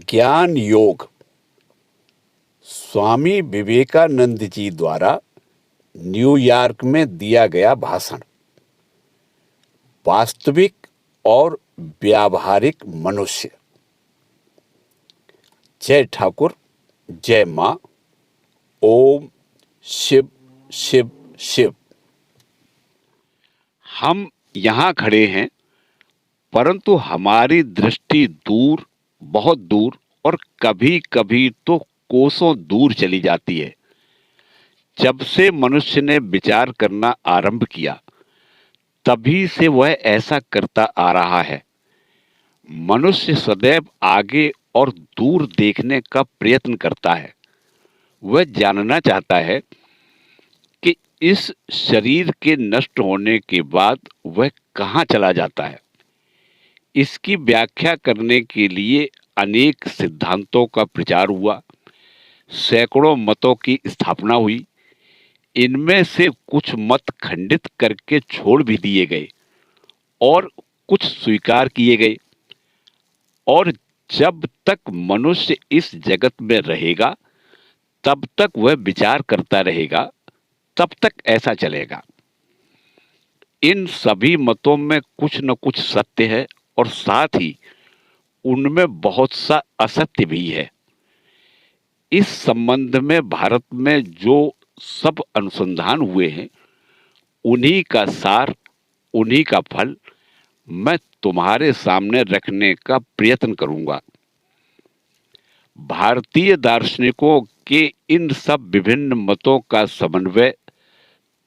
ज्ञान योग स्वामी विवेकानंद जी द्वारा न्यूयॉर्क में दिया गया भाषण। वास्तविक और व्यावहारिक मनुष्य। जय ठाकुर, जय मां। ओम शिव शिव शिव। हम यहाँ खड़े हैं, परंतु हमारी दृष्टि दूर, बहुत दूर और कभी कभी तो कोसों दूर चली जाती है। जब से मनुष्य ने विचार करना आरंभ किया, तभी से वह ऐसा करता आ रहा है। मनुष्य सदैव आगे और दूर देखने का प्रयत्न करता है। वह जानना चाहता है कि इस शरीर के नष्ट होने के बाद वह कहाँ चला जाता है। इसकी व्याख्या करने के लिए अनेक सिद्धांतों का प्रचार हुआ, सैकड़ों मतों की स्थापना हुई। इनमें से कुछ मत खंडित करके छोड़ भी दिए गए और कुछ स्वीकार किए गए। और जब तक मनुष्य इस जगत में रहेगा, तब तक वह विचार करता रहेगा, तब तक ऐसा चलेगा। इन सभी मतों में कुछ न कुछ सत्य है और साथ ही उनमें बहुत सा असत्य भी है। इस संबंध में भारत में जो सब अनुसंधान हुए हैं, उन्हीं का सार, उन्हीं का फल मैं तुम्हारे सामने रखने का प्रयत्न करूंगा। भारतीय दार्शनिकों के इन सब विभिन्न मतों का समन्वय,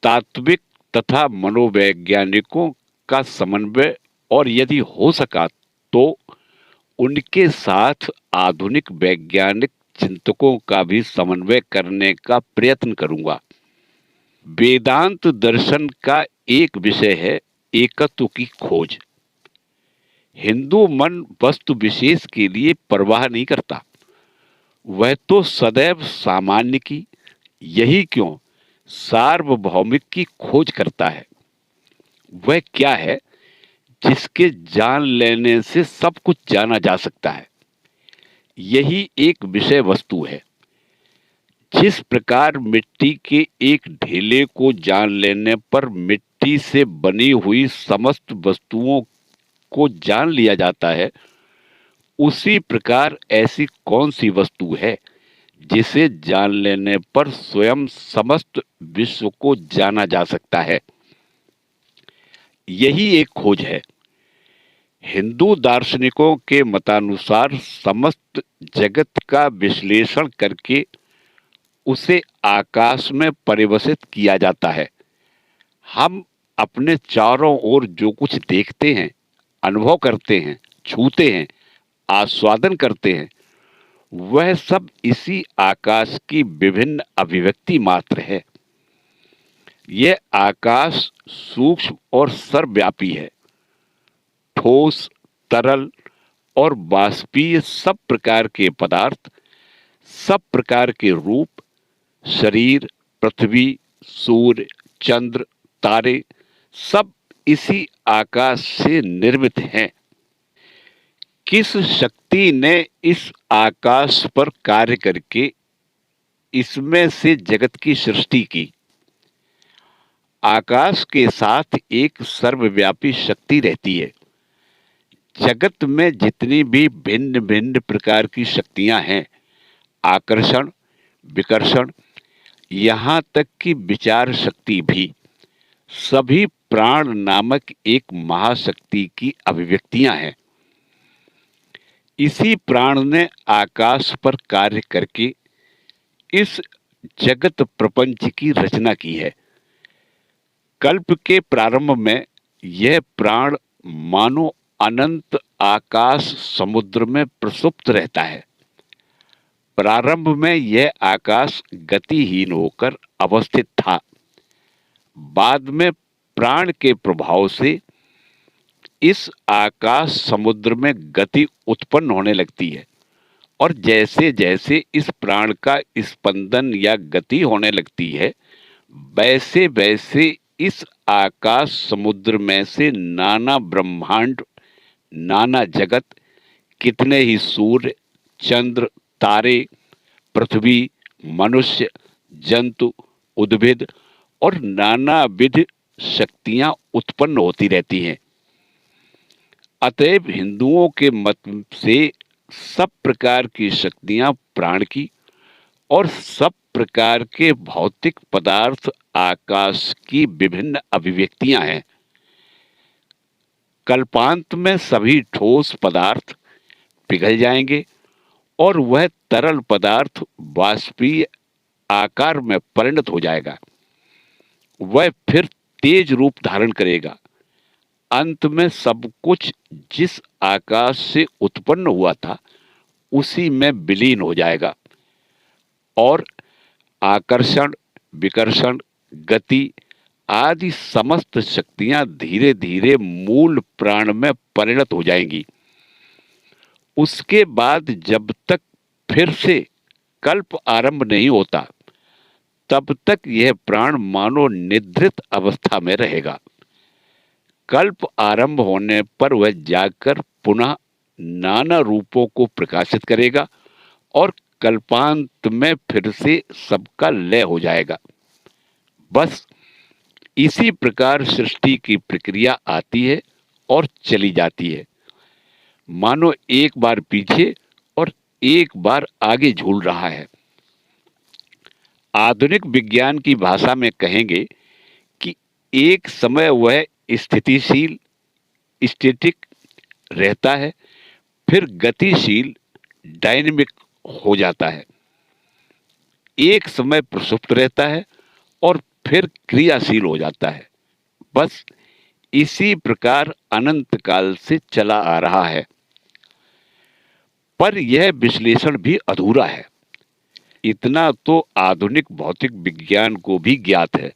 तात्विक तथा मनोवैज्ञानिकों का समन्वय और यदि हो सका तो उनके साथ आधुनिक वैज्ञानिक चिंतकों का भी समन्वय करने का प्रयत्न करूंगा। वेदांत दर्शन का एक विषय है एकत्व की खोज। हिंदू मन वस्तु विशेष के लिए परवाह नहीं करता, वह तो सदैव सामान्य की, यही क्यों सार्वभौमिक की खोज करता है। वह क्या है जिसके जान लेने से सब कुछ जाना जा सकता है। यही एक विषय वस्तु है। जिस प्रकार मिट्टी के एक ढेले को जान लेने पर मिट्टी से बनी हुई समस्त वस्तुओं को जान लिया जाता है, उसी प्रकार ऐसी कौन सी वस्तु है जिसे जान लेने पर स्वयं समस्त विश्व को जाना जा सकता है। यही एक खोज है। हिंदू दार्शनिकों के मतानुसार समस्त जगत का विश्लेषण करके उसे आकाश में परिवसित किया जाता है। हम अपने चारों ओर जो कुछ देखते हैं, अनुभव करते हैं, छूते हैं, आस्वादन करते हैं, वह सब इसी आकाश की विभिन्न अभिव्यक्ति मात्र है। यह आकाश सूक्ष्म और सर्वव्यापी है। ठोस, तरल और बाष्पीय सब प्रकार के पदार्थ, सब प्रकार के रूप, शरीर, पृथ्वी, सूर्य, चंद्र, तारे सब इसी आकाश से निर्मित हैं। किस शक्ति ने इस आकाश पर कार्य करके इसमें से जगत की सृष्टि की? आकाश के साथ एक सर्वव्यापी शक्ति रहती है। जगत में जितनी भी भिन्न भिन्न प्रकार की शक्तियां हैं, आकर्षण, विकर्षण, यहाँ तक कि विचार शक्ति भी, सभी प्राण नामक एक महाशक्ति की अभिव्यक्तियां हैं। इसी प्राण ने आकाश पर कार्य करके इस जगत प्रपंच की रचना की है। कल्प के प्रारंभ में यह प्राण मानो अनंत आकाश समुद्र में प्रसुप्त रहता है। प्रारंभ में यह आकाश गतिहीन होकर अवस्थित था। बाद में प्राण के प्रभाव से इस आकाश समुद्र में गति उत्पन्न होने लगती है और जैसे जैसे इस प्राण का स्पंदन या गति होने लगती है, वैसे वैसे इस आकाश समुद्र में से नाना ब्रह्मांड, नाना जगत, कितने ही सूर्य, चंद्र, तारे, पृथ्वी, मनुष्य, जंतु, उद्भिद और नानाविध शक्तियां उत्पन्न होती रहती हैं। अतएव हिंदुओं के मत से सब प्रकार की शक्तियां प्राण की और सब प्रकार के भौतिक पदार्थ आकाश की विभिन्न अभिव्यक्तियां हैं। कल्पांत में सभी ठोस पदार्थ पिघल जाएंगे और वह तरल पदार्थ वाष्पीय आकार में परिणत हो जाएगा। वह फिर तेज रूप धारण करेगा। अंत में सब कुछ जिस आकाश से उत्पन्न हुआ था उसी में विलीन हो जाएगा और आकर्षण, विकर्षण, गति आदि समस्त शक्तियां धीरे धीरे मूल प्राण में परिणत हो जाएंगी। उसके बाद जब तक फिर से कल्प आरंभ नहीं होता तब तक यह प्राण मानो निद्रित अवस्था में रहेगा। कल्प आरंभ होने पर वह जागकर पुनः नाना रूपों को प्रकाशित करेगा और कल्पांत में फिर से सबका लय हो जाएगा। बस इसी प्रकार सृष्टि की प्रक्रिया आती है और चली जाती है, मानो एक बार पीछे और एक बार आगे झूल रहा है। आधुनिक विज्ञान की भाषा में कहेंगे कि एक समय वह स्थितिशील, स्टैटिक रहता है, फिर गतिशील, डायनेमिक हो जाता है। एक समय प्रसुप्त रहता है और फिर क्रियाशील हो जाता है। बस इसी प्रकार अनंत काल से चला आ रहा है। पर यह विश्लेषण भी अधूरा है। इतना तो आधुनिक भौतिक विज्ञान को भी ज्ञात है।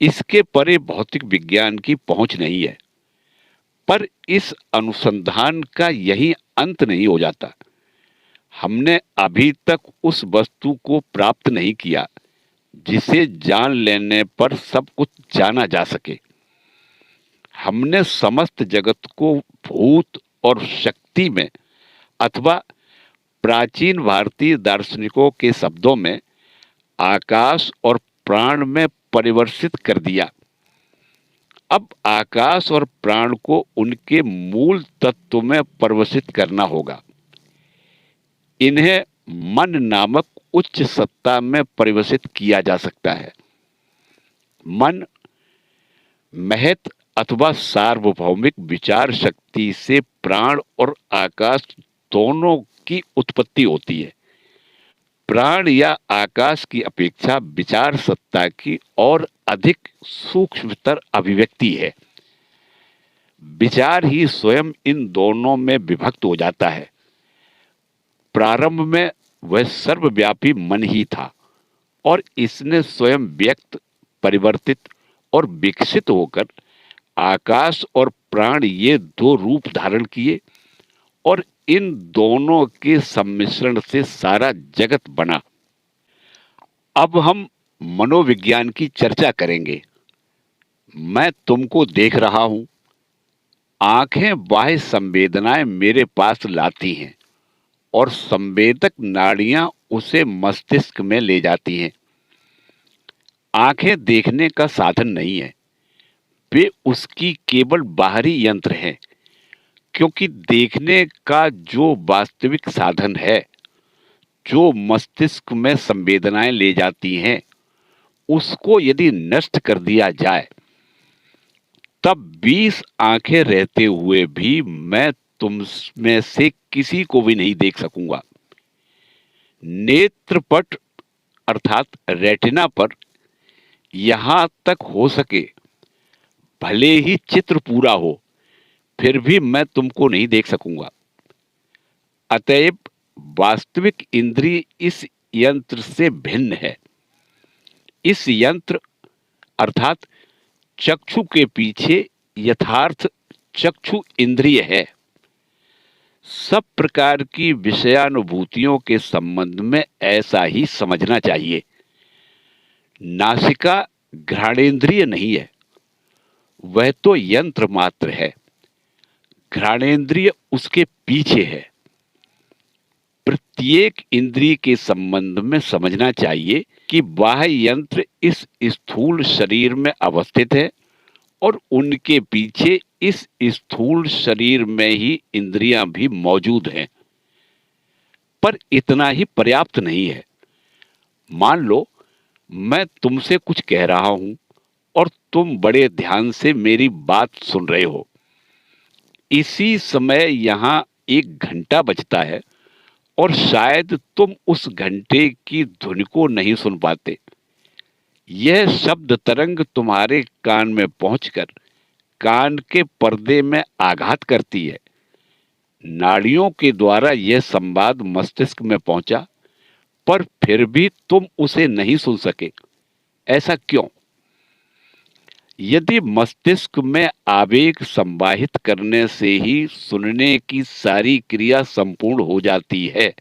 इसके परे भौतिक विज्ञान की पहुंच नहीं है। पर इस अनुसंधान का यही अंत नहीं हो जाता। हमने अभी तक उस वस्तु को प्राप्त नहीं किया जिसे जान लेने पर सब कुछ जाना जा सके। हमने समस्त जगत को भूत और शक्ति में अथवा प्राचीन भारतीय दार्शनिकों के शब्दों में आकाश और प्राण में परिवर्तित कर दिया। अब आकाश और प्राण को उनके मूल तत्व में परिवर्तित करना होगा। इन्हें मन नामक उच्च सत्ता में परिवर्तित किया जा सकता है। मन महत अथवा सार्वभौमिक विचार शक्ति से प्राण और आकाश दोनों की उत्पत्ति होती है। प्राण या आकाश की अपेक्षा विचार सत्ता की और अधिक सूक्ष्मतर अभिव्यक्ति है। विचार ही स्वयं इन दोनों में विभक्त हो जाता है। प्रारंभ में वह सर्वव्यापी मन ही था और इसने स्वयं व्यक्त, परिवर्तित और विकसित होकर आकाश और प्राण ये दो रूप धारण किए और इन दोनों के सम्मिश्रण से सारा जगत बना। अब हम मनोविज्ञान की चर्चा करेंगे। मैं तुमको देख रहा हूं। आंखें बाह्य संवेदनाएं मेरे पास लाती हैं और संवेदक नाड़ियां उसे मस्तिष्क में ले जाती हैं। आंखें देखने का साधन नहीं है, वे उसकी केवल बाहरी यंत्र हैं, क्योंकि देखने का जो वास्तविक साधन है, जो मस्तिष्क में संवेदनाएं ले जाती हैं, उसको यदि नष्ट कर दिया जाए तब 20 आंखें रहते हुए भी मैं तुम में से किसी को भी नहीं देख सकूंगा। नेत्रपट अर्थात रेटिना पर यहां तक हो सके भले ही चित्र पूरा हो, फिर भी मैं तुमको नहीं देख सकूंगा। अतएव वास्तविक इंद्रिय इस यंत्र से भिन्न है। इस यंत्र अर्थात चक्षु के पीछे यथार्थ चक्षु इंद्रिय है। सब प्रकार की विषयानुभूतियों के संबंध में ऐसा ही समझना चाहिए। नासिका घ्राणेन्द्रिय नहीं है, वह तो यंत्र मात्र है। घ्राणेन्द्रिय उसके पीछे है। प्रत्येक इंद्रिय के संबंध में समझना चाहिए कि बाह्य यंत्र इस स्थूल शरीर में अवस्थित है और उनके पीछे इस स्थूल शरीर में ही इंद्रियां भी मौजूद हैं। पर इतना ही पर्याप्त नहीं है। मान लो मैं तुमसे कुछ कह रहा हूं और तुम बड़े ध्यान से मेरी बात सुन रहे हो। इसी समय यहां 1 घंटा बजता है और शायद तुम उस घंटे की धुन को नहीं सुन पाते। यह शब्द तरंग तुम्हारे कान में पहुंचकर कान के पर्दे में आघात करती है। नाड़ियों के द्वारा यह संवाद मस्तिष्क में पहुंचा, पर फिर भी तुम उसे नहीं सुन सके। ऐसा क्यों? यदि मस्तिष्क में आवेग संवाहित करने से ही सुनने की सारी क्रिया संपूर्ण हो जाती है,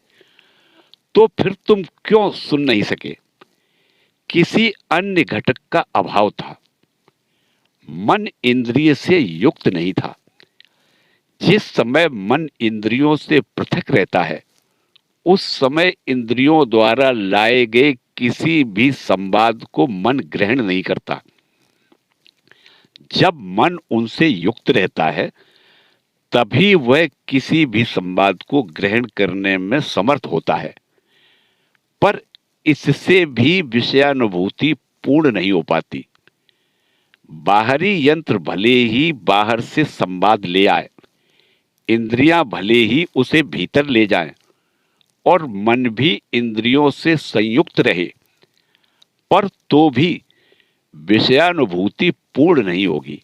तो फिर तुम क्यों सुन नहीं सके? किसी अन्य घटक का अभाव था। मन इंद्रिय से युक्त नहीं था। जिस समय मन इंद्रियों से पृथक रहता है, उस समय इंद्रियों द्वारा लाए गए किसी भी संवाद को मन ग्रहण नहीं करता। जब मन उनसे युक्त रहता है, तभी वह किसी भी संवाद को ग्रहण करने में समर्थ होता है। पर इससे भी विषयानुभूति पूर्ण नहीं हो पाती। बाहरी यंत्र भले ही बाहर से संवाद ले आए, इंद्रियां भले ही उसे भीतर ले जाएं और मन भी इंद्रियों से संयुक्त रहे, पर तो भी विषयानुभूति पूर्ण नहीं होगी।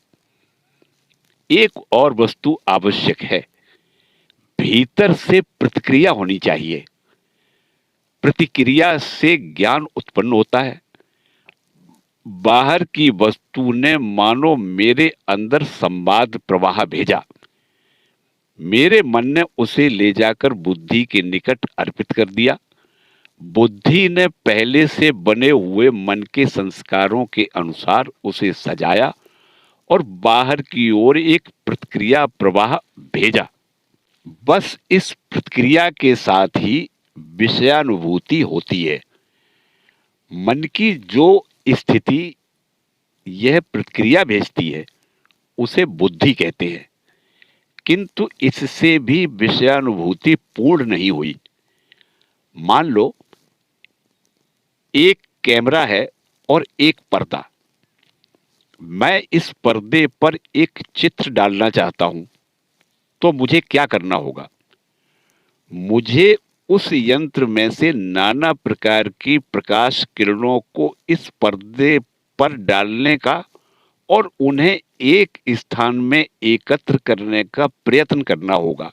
एक और वस्तु आवश्यक है। भीतर से प्रतिक्रिया होनी चाहिए। प्रतिक्रिया से ज्ञान उत्पन्न होता है। बाहर की वस्तु ने मानो मेरे अंदर संवाद प्रवाह भेजा। मेरे मन ने उसे ले जाकर बुद्धि के निकट अर्पित कर दिया। बुद्धि ने पहले से बने हुए मन के संस्कारों के अनुसार उसे सजाया और बाहर की ओर एक प्रतिक्रिया प्रवाह भेजा। बस इस प्रतिक्रिया के साथ ही विषयानुभूति होती है। मन की जो स्थिति यह प्रतिक्रिया भेजती है, उसे बुद्धि कहते हैं, किंतु इससे भी विषयानुभूति पूर्ण नहीं हुई। मान लो एक कैमरा है और एक पर्दा। मैं इस पर्दे पर एक चित्र डालना चाहता हूं, तो मुझे क्या करना होगा? मुझे उस यंत्र में से नाना प्रकार की प्रकाश किरणों को इस पर्दे पर डालने का और उन्हें एक स्थान में एकत्र करने का प्रयत्न करना होगा।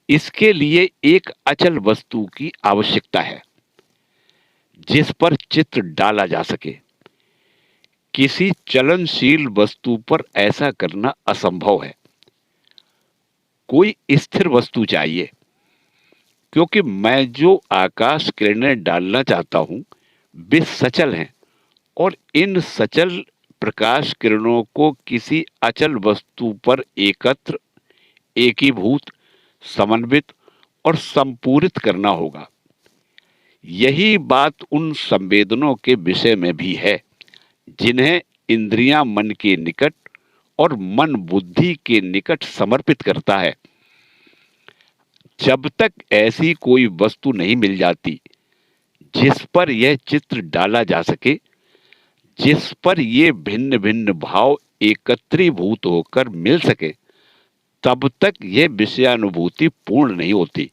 इसके लिए एक अचल वस्तु की आवश्यकता है, जिस पर चित्र डाला जा सके। किसी चलनशील वस्तु पर ऐसा करना असंभव है। कोई स्थिर वस्तु चाहिए, क्योंकि मैं जो आकाश किरणें डालना चाहता हूं वे सचल हैं और इन सचल प्रकाश किरणों को किसी अचल वस्तु पर एकत्र, एकीभूत, समन्वित और संपूरित करना होगा। यही बात उन संवेदनों के विषय में भी है, जिन्हें इंद्रियां मन के निकट और मन बुद्धि के निकट समर्पित करता है। जब तक ऐसी कोई वस्तु नहीं मिल जाती जिस पर यह चित्र डाला जा सके, जिस पर ये भिन्न भिन्न भाव एकत्रीभूत होकर मिल सके, तब तक यह विषयानुभूति पूर्ण नहीं होती।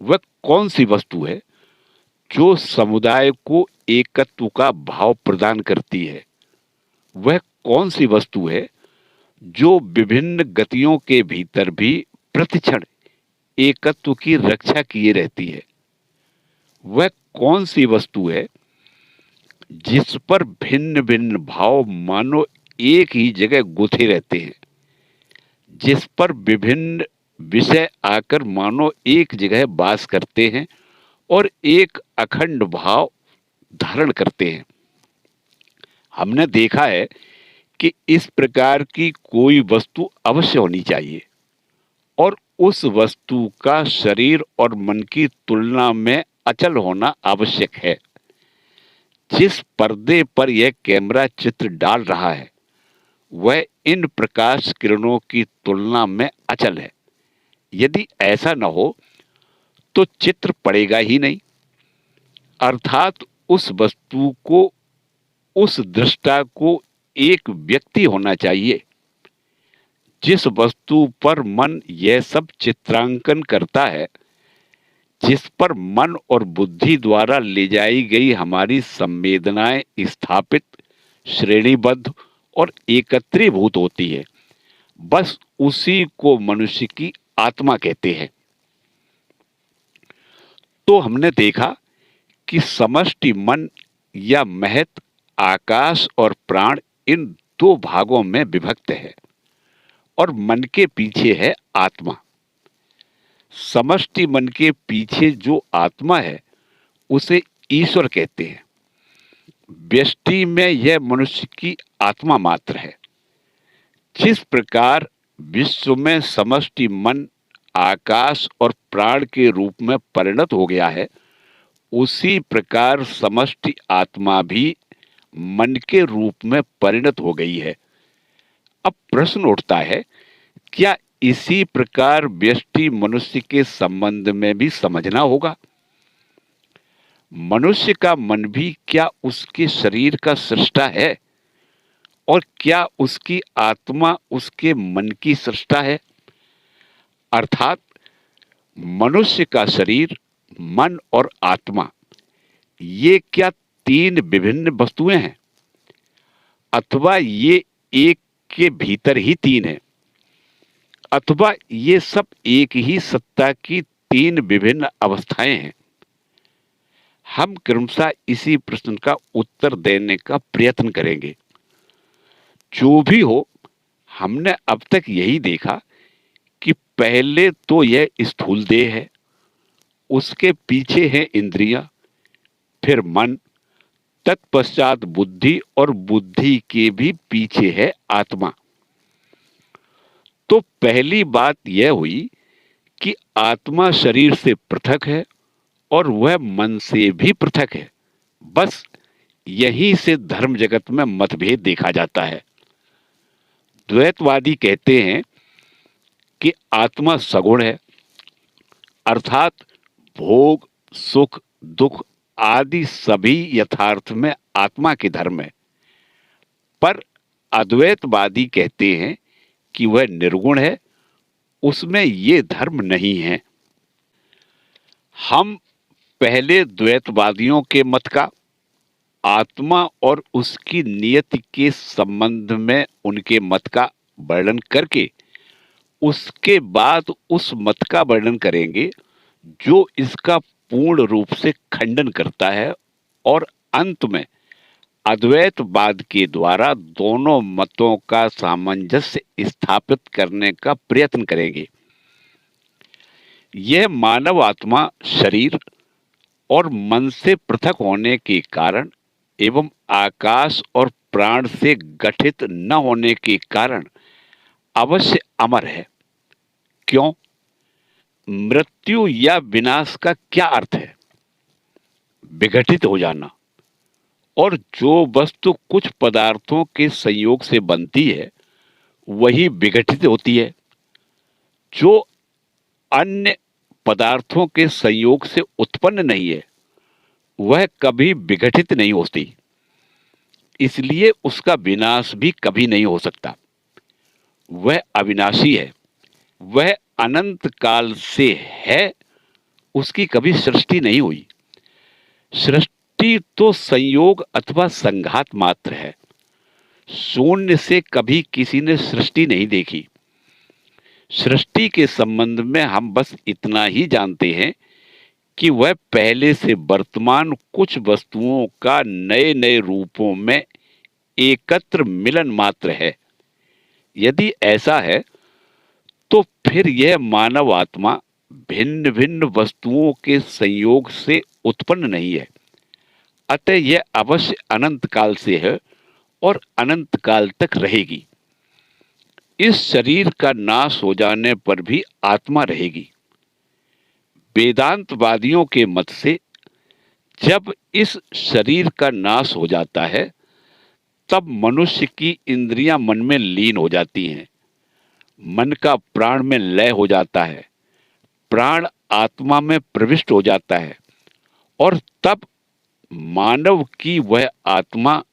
वह कौन सी वस्तु है जो समुदाय को एकत्व का भाव प्रदान करती है? वह कौन सी वस्तु है जो विभिन्न गतियों के भीतर भी प्रतिक्षण एकत्व की रक्षा किए रहती है? वह कौन सी वस्तु है जिस पर भिन्न भिन्न भाव मानो एक ही जगह गुथे रहते हैं, जिस पर विभिन्न विषय आकर मानो एक जगह वास करते हैं और एक अखंड भाव धारण करते हैं? हमने देखा है कि इस प्रकार की कोई वस्तु अवश्य होनी चाहिए और उस वस्तु का शरीर और मन की तुलना में अचल होना आवश्यक है। जिस पर्दे पर यह कैमरा चित्र डाल रहा है वह इन प्रकाश किरणों की तुलना में अचल है। यदि ऐसा न हो तो चित्र पड़ेगा ही नहीं। अर्थात उस वस्तु को, उस दृष्टा को एक व्यक्ति होना चाहिए। जिस वस्तु पर मन यह सब चित्रांकन करता है, जिस पर मन और बुद्धि द्वारा ले जाई गई हमारी संवेदनाएं स्थापित, श्रेणीबद्ध और एकत्रीभूत होती है, बस उसी को मनुष्य की आत्मा कहते हैं। तो हमने देखा कि समष्टि मन या महत, आकाश और प्राण इन दो भागों में विभक्त है और मन के पीछे है आत्मा। समष्टि मन के पीछे जो आत्मा है उसे ईश्वर कहते हैं। व्यष्टि में यह मनुष्य की आत्मा मात्र है। जिस प्रकार विश्व में समष्टि मन आकाश और प्राण के रूप में परिणत हो गया है, उसी प्रकार समष्टि आत्मा भी मन के रूप में परिणत हो गई है। अब प्रश्न उठता है, क्या इसी प्रकार व्यष्टि मनुष्य के संबंध में भी समझना होगा? मनुष्य का मन भी क्या उसके शरीर का सृष्टा है और क्या उसकी आत्मा उसके मन की सृष्टा है? अर्थात मनुष्य का शरीर, मन और आत्मा ये क्या तीन विभिन्न वस्तुएं हैं, अथवा ये एक के भीतर ही तीन है, अथवा ये सब एक ही सत्ता की तीन विभिन्न अवस्थाएं हैं? हम क्रमशः इसी प्रश्न का उत्तर देने का प्रयत्न करेंगे। जो भी हो, हमने अब तक यही देखा कि पहले तो यह स्थूल देह है, उसके पीछे है इंद्रियां, फिर मन, तत्पश्चात बुद्धि और बुद्धि के भी पीछे है आत्मा। तो पहली बात यह हुई कि आत्मा शरीर से पृथक है और वह मन से भी पृथक है। बस यहीं से धर्म जगत में मतभेद देखा जाता है। द्वैतवादी कहते हैं कि आत्मा सगुण है, अर्थात भोग, सुख, दुख आदि सभी यथार्थ में आत्मा के धर्म है। पर अद्वैतवादी कहते हैं कि वह निर्गुण है, उसमें ये धर्म नहीं है। हम पहले द्वैतवादियों के मत का, आत्मा और उसकी नियति के संबंध में उनके मत का वर्णन करके उसके बाद उस मत का वर्णन करेंगे जो इसका पूर्ण रूप से खंडन करता है, और अंत में अद्वैतवाद के द्वारा दोनों मतों का सामंजस्य स्थापित करने का प्रयत्न करेंगे। यह मानव आत्मा शरीर और मन से पृथक होने के कारण एवं आकाश और प्राण से गठित न होने के कारण अवश्य अमर है। क्यों? मृत्यु या विनाश का क्या अर्थ है? विघटित हो जाना। और जो वस्तु कुछ पदार्थों के संयोग से बनती है वही विघटित होती है, जो अन्य पदार्थों के संयोग से उत्पन्न नहीं है वह कभी विघटित नहीं होती, इसलिए उसका विनाश भी कभी नहीं हो सकता। वह अविनाशी है, वह अनंत काल से है, उसकी कभी सृष्टि नहीं हुई। सृष्टि तो संयोग अथवा संघात मात्र है। शून्य से कभी किसी ने सृष्टि नहीं देखी। सृष्टि के संबंध में हम बस इतना ही जानते हैं कि वह पहले से वर्तमान कुछ वस्तुओं का नए नए रूपों में एकत्र मिलन मात्र है। यदि ऐसा है तो फिर यह मानव आत्मा भिन्न भिन्न वस्तुओं के संयोग से उत्पन्न नहीं है। अतः यह अवश्य अनंत काल से है और अनंत काल तक रहेगी। इस शरीर का नाश हो जाने पर भी आत्मा रहेगी। वेदांतवादियों के मत से जब इस शरीर का नाश हो जाता है तब मनुष्य की इंद्रियां मन में लीन हो जाती हैं, मन का प्राण में लय हो जाता है, प्राण आत्मा में प्रविष्ट हो जाता है और तब मानव की वह आत्मा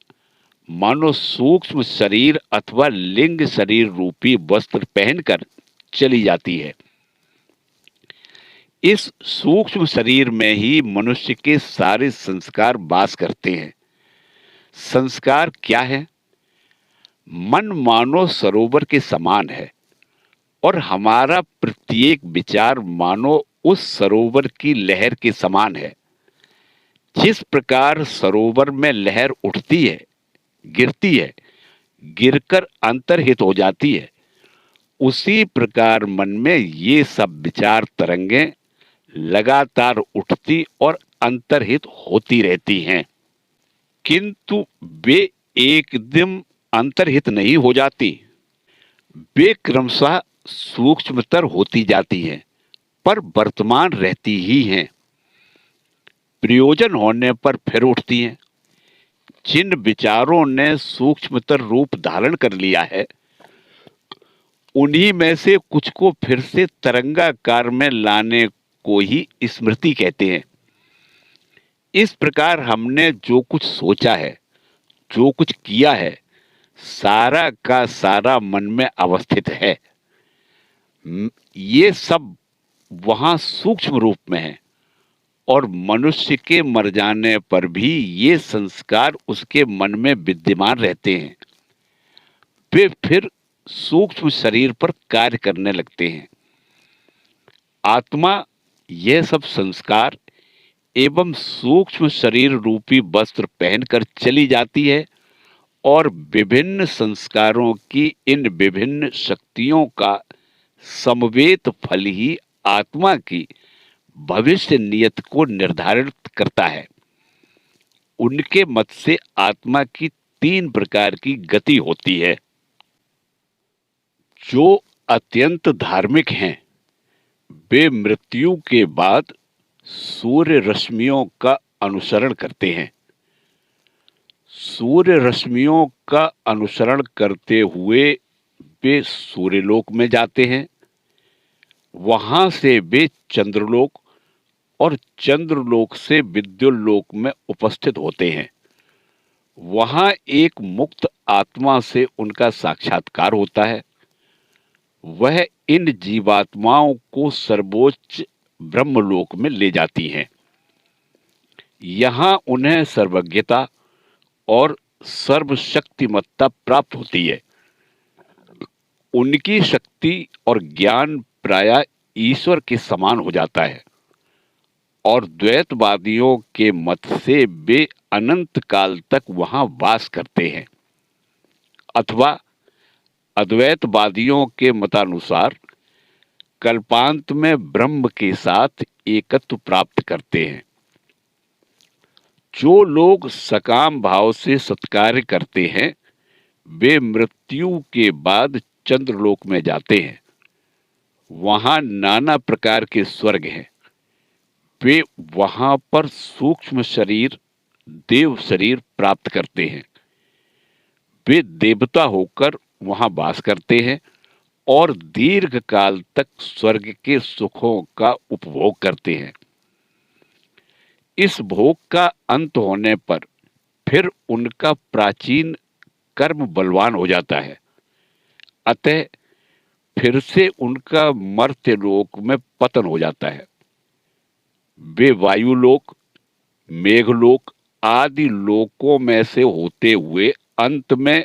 मानो सूक्ष्म शरीर अथवा लिंग शरीर रूपी वस्त्र पहनकर चली जाती है। इस सूक्ष्म शरीर में ही मनुष्य के सारे संस्कार वास करते हैं। संस्कार क्या है? मन मानो सरोवर के समान है और हमारा प्रत्येक विचार मानो उस सरोवर की लहर के समान है। जिस प्रकार सरोवर में लहर उठती है, गिरती है, गिरकर अंतर्हित हो जाती है, उसी प्रकार मन में ये सब विचार तरंगें लगातार उठती और अंतर्हित होती रहती हैं, किंतु वे एकदम अंतर्हित नहीं हो जाती। वे क्रमशः सूक्ष्मतर होती जाती हैं, पर वर्तमान रहती ही हैं। प्रयोजन होने पर फिर उठती हैं। जिन विचारों ने सूक्ष्मतर रूप धारण कर लिया है, उन्हीं में से कुछ को फिर से तरंगाकार में लाने को ही स्मृति कहते हैं। इस प्रकार हमने जो कुछ सोचा है, जो कुछ किया है, सारा का सारा मन में अवस्थित है। ये सब वहां सूक्ष्म रूप में है और मनुष्य के मर जाने पर भी ये संस्कार उसके मन में विद्यमान रहते हैं। वे फिर सूक्ष्म शरीर पर कार्य करने लगते हैं। आत्मा यह सब संस्कार एवं सूक्ष्म शरीर रूपी वस्त्र पहनकर चली जाती है और विभिन्न संस्कारों की इन विभिन्न शक्तियों का समवेत फल ही आत्मा की भविष्य नियत को निर्धारित करता है। उनके मत से आत्मा की 3 प्रकार की गति होती है। जो अत्यंत धार्मिक हैं, वे मृत्यु के बाद सूर्य रश्मियों का अनुसरण करते हैं। सूर्य रश्मियों का अनुसरण करते हुए वे सूर्यलोक में जाते हैं। वहां से वे चंद्रलोक और चंद्रलोक से विद्युल्लोक में उपस्थित होते हैं। वहां एक मुक्त आत्मा से उनका साक्षात्कार होता है। वह इन जीवात्माओं को सर्वोच्च ब्रह्मलोक में ले जाती हैं। यहाँ उन्हें सर्वज्ञता और सर्वशक्तिमत्ता प्राप्त होती है। उनकी शक्ति और ज्ञान प्रायः ईश्वर के समान हो जाता है और द्वैतवादियों के मत से वे अनंत काल तक वहां वास करते हैं, अथवा अद्वैतवादियों के मतानुसार कल्पांत में ब्रह्म के साथ एकत्व प्राप्त करते हैं। जो लोग सकाम भाव से सत्कार्य करते हैं, वे मृत्यु के बाद चंद्रलोक में जाते हैं। वहां नाना प्रकार के स्वर्ग हैं। वे वहां पर सूक्ष्म शरीर, देव शरीर प्राप्त करते हैं। वे देवता होकर वहां वास करते हैं और दीर्घ काल तक स्वर्ग के सुखों का उपभोग करते हैं। इस भोग का अंत होने पर फिर उनका प्राचीन कर्म बलवान हो जाता है, अतः फिर से उनका मर्त्य लोक में पतन हो जाता है। वे वायुलोक, मेघलोक आदि लोकों में से होते हुए अंत में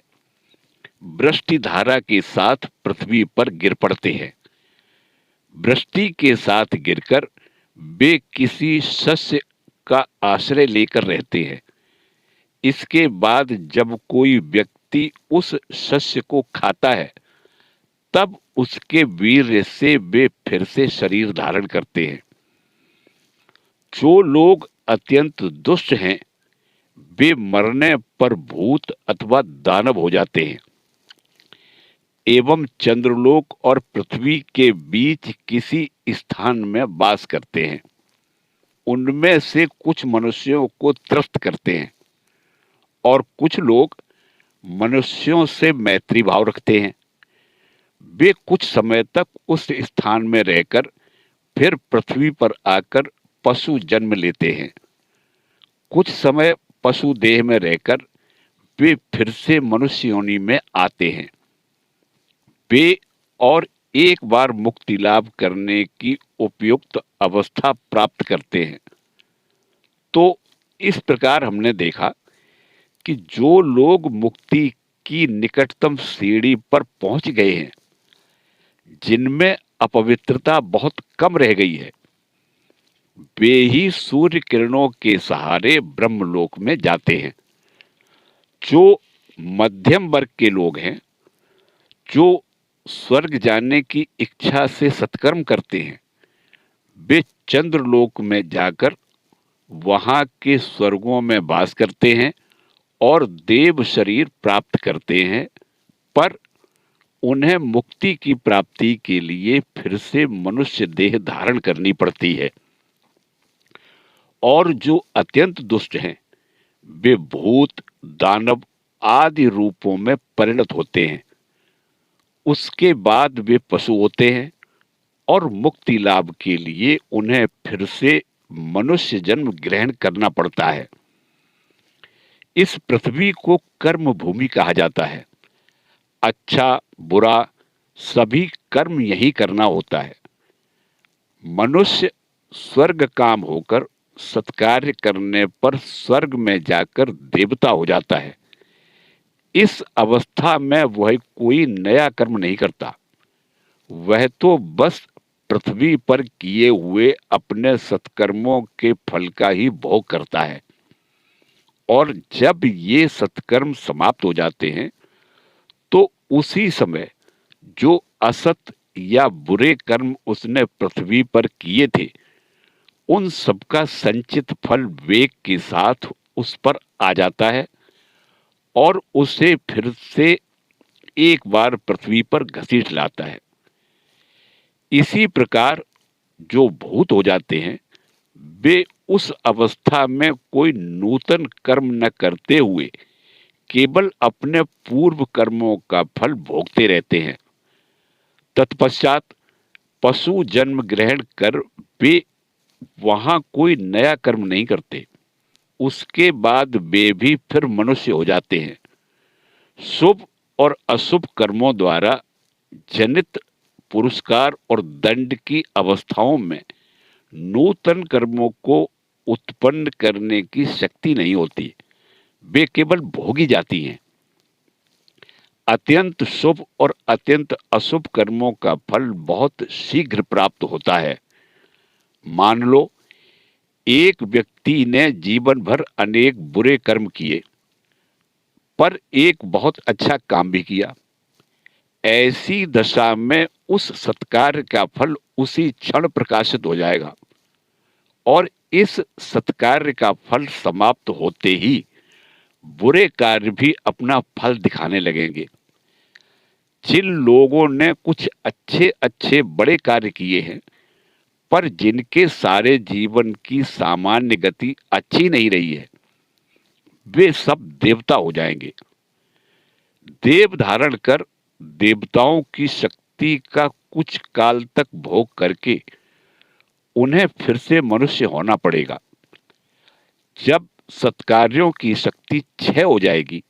वृष्टि धारा के साथ पृथ्वी पर गिर पड़ते हैं। वृष्टि के साथ गिरकर वे किसी सस्य का आश्रय लेकर रहते हैं। इसके बाद जब कोई व्यक्ति उस सस्य को खाता है, तब उसके वीर्य से वे फिर से शरीर धारण करते हैं। जो लोग अत्यंत दुष्ट हैं, वे मरने पर भूत अथवा दानव हो जाते हैं। एवं चंद्रलोक और पृथ्वी के बीच किसी स्थान में वास करते हैं। उनमें से कुछ मनुष्यों को त्रस्त करते हैं और कुछ लोग मनुष्यों से मैत्री भाव रखते हैं। वे कुछ समय तक उस स्थान में रहकर फिर पृथ्वी पर आकर पशु जन्म लेते हैं। कुछ समय पशु देह में रहकर वे फिर से मनुष्य योनि में आते हैं। वे और एक बार मुक्ति लाभ करने की उपयुक्त अवस्था प्राप्त करते हैं। तो इस प्रकार हमने देखा कि जो लोग मुक्ति की निकटतम सीढ़ी पर पहुंच गए हैं, जिनमें अपवित्रता बहुत कम रह गई है, वे ही सूर्य किरणों के सहारे ब्रह्मलोक में जाते हैं। जो मध्यम वर्ग के लोग हैं, जो स्वर्ग जाने की इच्छा से सत्कर्म करते हैं, वे चंद्रलोक में जाकर वहां के स्वर्गों में वास करते हैं और देव शरीर प्राप्त करते हैं, पर उन्हें मुक्ति की प्राप्ति के लिए फिर से मनुष्य देह धारण करनी पड़ती है। और जो अत्यंत दुष्ट हैं, वे भूत, दानव आदि रूपों में परिणत होते हैं। उसके बाद वे पशु होते हैं और मुक्ति लाभ के लिए उन्हें फिर से मनुष्य जन्म ग्रहण करना पड़ता है। इस पृथ्वी को कर्म भूमि कहा जाता है। अच्छा बुरा सभी कर्म यही करना होता है। मनुष्य स्वर्ग काम होकर सत्कार्य करने पर स्वर्ग में जाकर देवता हो जाता है। इस अवस्था में वह कोई नया कर्म नहीं करता। वह तो बस पृथ्वी पर किए हुए अपने सत्कर्मों के फल का ही भोग करता है। और जब ये सत्कर्म समाप्त हो जाते हैं, तो उसी समय जो असत या बुरे कर्म उसने पृथ्वी पर किए थे, उन सबका संचित फल वेग के साथ उस पर आ जाता है और उसे फिर से एक बार पृथ्वी पर घसीट लाता है। इसी प्रकार जो भूत हो जाते हैं, वे उस अवस्था में कोई नूतन कर्म न करते हुए केवल अपने पूर्व कर्मों का फल भोगते रहते हैं। तत्पश्चात पशु जन्म ग्रहण कर वे वहां कोई नया कर्म नहीं करते। उसके बाद वे भी फिर मनुष्य हो जाते हैं। शुभ और अशुभ कर्मों द्वारा जनित पुरस्कार और दंड की अवस्थाओं में नूतन कर्मों को उत्पन्न करने की शक्ति नहीं होती। वे केवल भोगी जाती हैं। अत्यंत शुभ और अत्यंत अशुभ कर्मों का फल बहुत शीघ्र प्राप्त होता है। मान लो एक व्यक्ति ने जीवन भर अनेक बुरे कर्म किए, पर एक बहुत अच्छा काम भी किया। ऐसी दशा में उस सत्कार्य का फल उसी क्षण प्रकाशित हो जाएगा और इस सत्कार्य का फल समाप्त होते ही बुरे कार्य भी अपना फल दिखाने लगेंगे। जिन लोगों ने कुछ अच्छे अच्छे बड़े कार्य किए हैं, पर जिनके सारे जीवन की सामान्य गति अच्छी नहीं रही है, वे सब देवता हो जाएंगे। देव धारण कर देवताओं की शक्ति का कुछ काल तक भोग करके उन्हें फिर से मनुष्य होना पड़ेगा। जब सत्कार्यों की शक्ति क्षय हो जाएगी,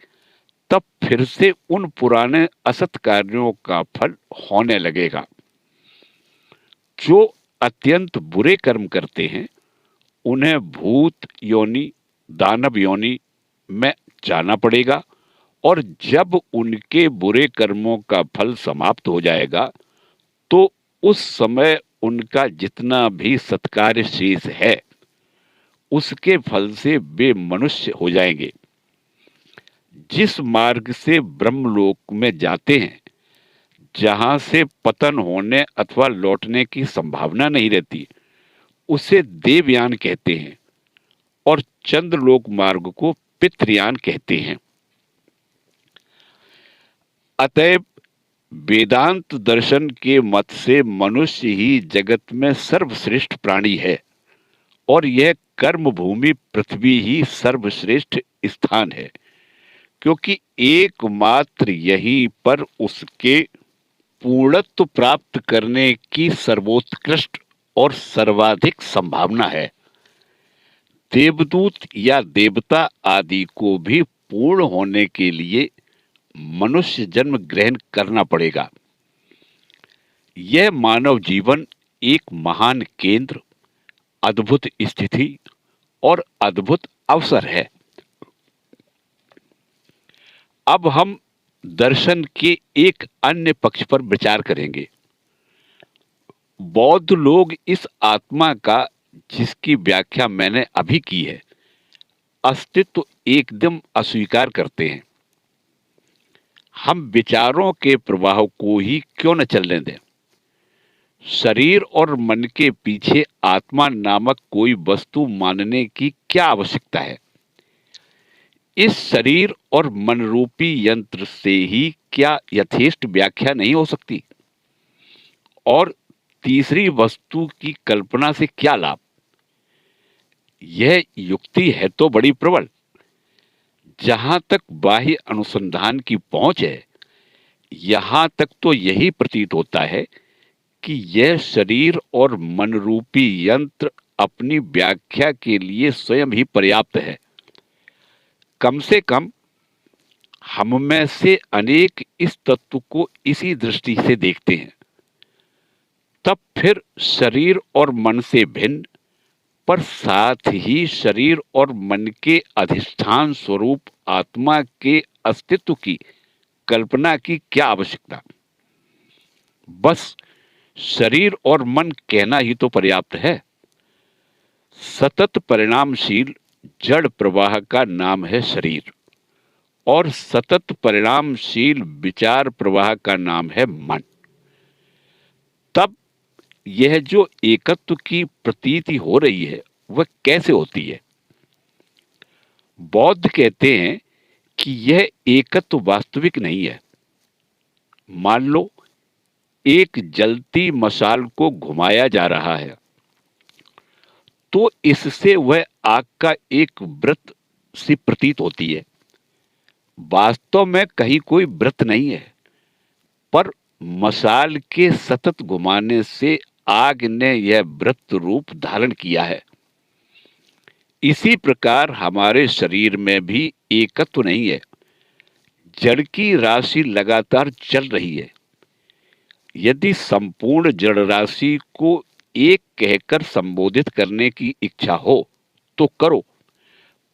तब फिर से उन पुराने असत कार्यों का फल होने लगेगा। जो अत्यंत बुरे कर्म करते हैं, उन्हें भूत योनि, दानव योनि में जाना पड़ेगा और जब उनके बुरे कर्मों का फल समाप्त हो जाएगा, तो उस समय उनका जितना भी सत्कार्य शेष है, उसके फल से वे मनुष्य हो जाएंगे। जिस मार्ग से ब्रह्मलोक में जाते हैं, जहां से पतन होने अथवा लौटने की संभावना नहीं रहती, उसे देवयान कहते हैं और चंद्रलोक मार्ग को पितृयान कहते हैं। अतएव वेदांत दर्शन के मत से मनुष्य ही जगत में सर्वश्रेष्ठ प्राणी है और यह कर्म भूमि पृथ्वी ही सर्वश्रेष्ठ स्थान है, क्योंकि एकमात्र यहीं पर उसके पूर्णत्व प्राप्त करने की सर्वोत्कृष्ट और सर्वाधिक संभावना है। देवदूत या देवता आदि को भी पूर्ण होने के लिए मनुष्य जन्म ग्रहण करना पड़ेगा। यह मानव जीवन एक महान केंद्र, अद्भुत स्थिति और अद्भुत अवसर है। अब हम दर्शन के एक अन्य पक्ष पर विचार करेंगे। बौद्ध लोग इस आत्मा का, जिसकी व्याख्या मैंने अभी की है, अस्तित्व एकदम अस्वीकार करते हैं। हम विचारों के प्रवाह को ही क्यों न चलने दें। शरीर और मन के पीछे आत्मा नामक कोई वस्तु मानने की क्या आवश्यकता है। इस शरीर और मन रूपी यंत्र से ही क्या यथेष्ट व्याख्या नहीं हो सकती। और तीसरी वस्तु की कल्पना से क्या लाभ। यह युक्ति है तो बड़ी प्रबल। जहां तक बाह्य अनुसंधान की पहुंच है, यहां तक तो यही प्रतीत होता है कि यह शरीर और मन रूपी यंत्र अपनी व्याख्या के लिए स्वयं ही पर्याप्त है। कम से कम हम में से अनेक इस तत्व को इसी दृष्टि से देखते हैं। तब फिर शरीर और मन से भिन्न, पर साथ ही शरीर और मन के अधिष्ठान स्वरूप आत्मा के अस्तित्व की कल्पना की क्या आवश्यकता। बस शरीर और मन कहना ही तो पर्याप्त है। सतत परिणामशील जड़ प्रवाह का नाम है शरीर और सतत परिणामशील विचार प्रवाह का नाम है मन। तब यह जो एकत्व की प्रतीति हो रही है, वह कैसे होती है। बौद्ध कहते हैं कि यह एकत्व वास्तविक नहीं है। मान लो एक जलती मशाल को घुमाया जा रहा है, तो इससे वह आग का एक वृत्त सी प्रतीत होती है। वास्तव में कहीं कोई वृत्त नहीं है, पर मशाल के सतत घुमाने से आग ने यह वृत्त रूप धारण किया है। इसी प्रकार हमारे शरीर में भी एकत्व नहीं है। जड़ की राशि लगातार चल रही है। यदि संपूर्ण जड़ राशि को एक कहकर संबोधित करने की इच्छा हो तो करो,